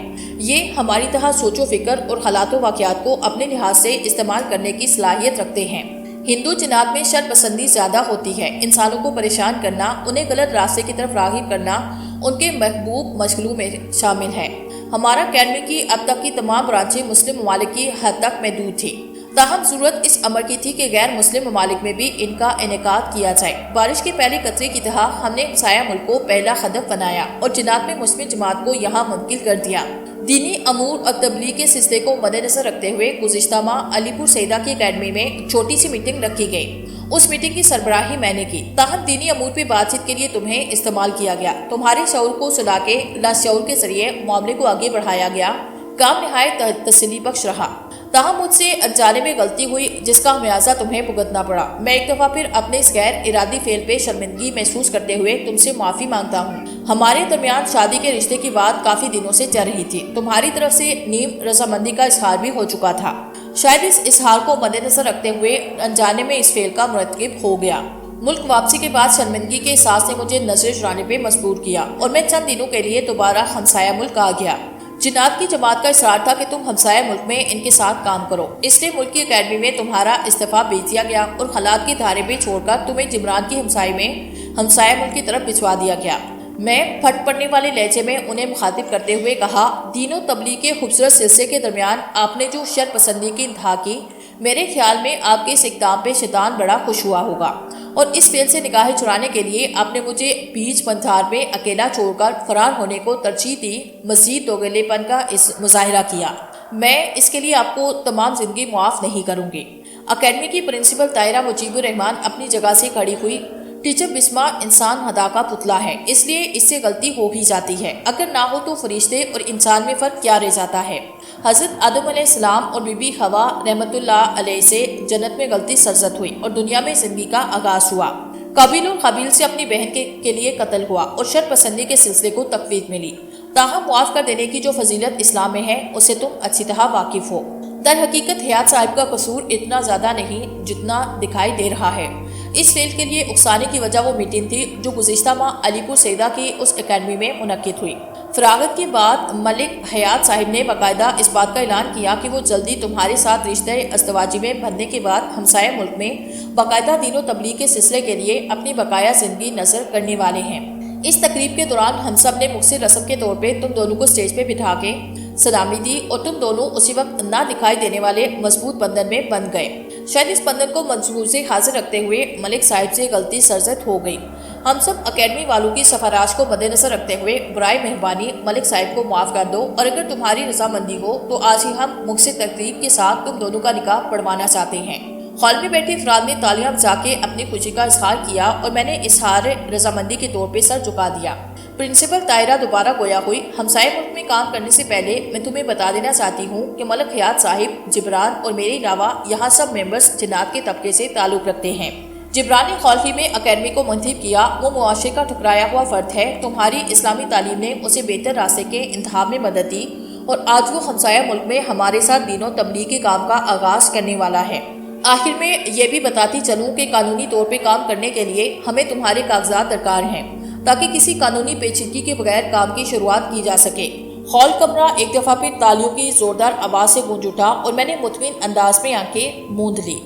S1: یہ ہماری طرح سوچ و فکر اور حالات و واقعات کو اپنے لحاظ سے استعمال کرنے کی صلاحیت رکھتے ہیں۔ ہندو جنات میں شر پسندی زیادہ ہوتی ہے۔ انسانوں کو پریشان کرنا، انہیں غلط راستے کی طرف راغب کرنا ان کے محبوب مشغلوں میں شامل ہے۔ ہمارا اکیڈمی کی اب تک کی تمام برانچیں مسلم ممالک کی حد تک محدود تھی، تاہم ضرورت اس امر کی تھی کہ غیر مسلم ممالک میں بھی ان کا انعقاد کیا جائے۔ بارش کے پہلے قطرے کی طرح ہم نے ہمسایہ ملک کو پہلا ہدف بنایا اور جنات میں مسلم جماعت کو یہاں منتقل کر دیا۔ دینی امور اور تبلیغ کے سلسلے کو مد نظر رکھتے ہوئے گزشتہ ماہ علی پور سیدہ کی اکیڈمی میں ایک چھوٹی سی میٹنگ رکھی گئی۔ اس میٹنگ کی سربراہی میں نے کی، تاہم دینی امور پہ بات چیت کے لیے تمہیں استعمال کیا گیا۔ تمہارے شعور کو سلا کے لاشعور کے ذریعے معاملے کو آگے بڑھایا گیا۔ کام نہایت تسلی بخش رہا، تاہم مجھ سے انجانے میں غلطی ہوئی جس کا خمیازہ تمہیں بھگتنا پڑا۔ میں ایک دفعہ پھر اپنے اس غیر ارادی فعل پہ شرمندگی محسوس کرتے ہوئے تم سے معافی مانگتا ہوں۔ ہمارے درمیان شادی کے رشتے کی بات کافی دنوں سے چل رہی تھی۔ تمہاری طرف سے نیم رضامندی کا اظہار بھی ہو چکا تھا۔ شاید اس اظہار کو مد نظر رکھتے ہوئے انجانے میں اس فعل کا مرتکب ہو گیا۔ ملک واپسی کے بعد شرمندگی کے احساس نے مجھے نظر چڑھانے پہ مجبور کیا اور میں چند دنوں کے لیے دوبارہ ہمسایہ ملک آ گیا۔ جنات کی جماعت کا اصرار تھا کہ تم ہمسایہ ملک میں ان کے ساتھ کام کرو، اس لیے ملک کی اکیڈمی میں تمہارا استعفیٰ بھیج دیا گیا اور حالات کی دھارے پہ چھوڑ کر تمہیں جمران کی ہمسایہ ملک کی طرف بھجوا دیا گیا۔ میں پھٹ پڑنے والے لہجے میں انہیں مخاطب کرتے ہوئے کہا، دین و تبلیغ کے خوبصورت سلسلے کے درمیان آپ نے جو شر پسندی کی انتہا کی، میرے خیال میں آپ کے اس اقدام پہ شیطان بڑا خوش ہوا ہوگا اور اس فعل سے نگاہیں چرانے کے لیے آپ نے مجھے بیچ پنجھار میں اکیلا چھوڑ کر فرار ہونے کو ترجیح دی، مزید دوگلے پن کا مظاہرہ کیا۔ میں اس کے لیے آپ کو تمام زندگی معاف نہیں کروں گی۔ اکیڈمی کی پرنسپل طاہرہ مجیب الرحمان اپنی جگہ سے کھڑی ہوئی۔ ٹیچر بسما انسان خدا کا پتلا ہے، اس لیے اس سے غلطی ہو ہی جاتی ہے، اگر نہ ہو تو فرشتے اور انسان میں فرق کیا رہ جاتا ہے۔ حضرت آدم علیہ السلام اور بی بی حوا رحمۃ اللہ علیہ سے جنت میں غلطی سرزد ہوئی اور دنیا میں زندگی کا آغاز ہوا۔ قابیل اور قابیل سے اپنی بہن کے لیے قتل ہوا اور شر پسندی کے سلسلے کو تقویت ملی، تاہم معاف کر دینے کی جو فضیلت اسلام میں ہے اسے تم اچھی طرح واقف ہو۔ در حقیقت حیات صاحب کا قصور اتنا زیادہ نہیں جتنا دکھائی دے رہا ہے۔ اس فعل کے لیے اکسانے کی وجہ وہ میٹنگ تھی جو گزشتہ ماہ علی پور سیدہ کی اس اکیڈمی میں منعقد ہوئی۔ فراغت کے بعد ملک حیات صاحب نے باقاعدہ اس بات کا اعلان کیا کہ وہ جلدی تمہارے ساتھ رشتہ ازدواجی میں بندھنے کے بعد ہمسایہ ملک میں باقاعدہ دین و تبلیغ کے سلسلے کے لیے اپنی بقایا زندگی نظر کرنے والے ہیں۔ اس تقریب کے دوران ہم سب نے مختصر رسم کے طور پہ تم دونوں کو اسٹیج پہ بٹھا کے سلامی دی اور تم دونوں اسی وقت نہ دکھائی دینے والے مضبوط بندھن میں بندھ گئے۔ شاید اس بندھن کو منصور سے حاضر رکھتے ہوئے ملک صاحب سے غلطی سرزد ہو گئی۔ ہم سب اکیڈمی والوں کی سفارش کو مد نظر رکھتے ہوئے برائے مہربانی ملک صاحب کو معاف کر دو اور اگر تمہاری رضامندی ہو تو آج ہی ہم مختصر تقریب کے ساتھ تم دونوں کا نکاح پڑھوانا چاہتے ہیں۔ ہال میں بیٹھے افراد نے تالیاں بجا کے اپنی خوشی کا اظہار کیا اور میں نے اظہار رضامندی کے طور پہ سر جھکا دیا۔ پرنسپل طاہرہ دوبارہ گویا ہوئی، ہمسائے ملک میں کام کرنے سے پہلے میں تمہیں بتا دینا چاہتی ہوں کہ ملک حیات صاحب، جبران اور میرے علاوہ یہاں سب ممبرز جنات کے طبقے سے تعلق رکھتے ہیں۔ جبران نے خال ہی میں اکیڈمی کو منتخب کیا، وہ معاشرے کا ٹھکرایا ہوا فرد ہے۔ تمہاری اسلامی تعلیم نے اسے بہتر راستے کے انتخاب میں مدد دی اور آج وہ ہمسایہ ملک میں ہمارے ساتھ دین و تبلیغ کے کام کا آغاز کرنے والا ہے۔ آخر میں یہ بھی بتاتی چلوں کہ قانونی طور پہ کام کرنے کے لیے ہمیں تمہارے کاغذات درکار ہیں تاکہ کسی قانونی پیچیدگی کے بغیر کام کی شروعات کی جا سکے۔ ہال کمرہ ایک دفعہ پھر تالیوں کی زوردار آواز سے گونج اٹھا اور میں نے مطمئن انداز میں آنکھیں موند لی۔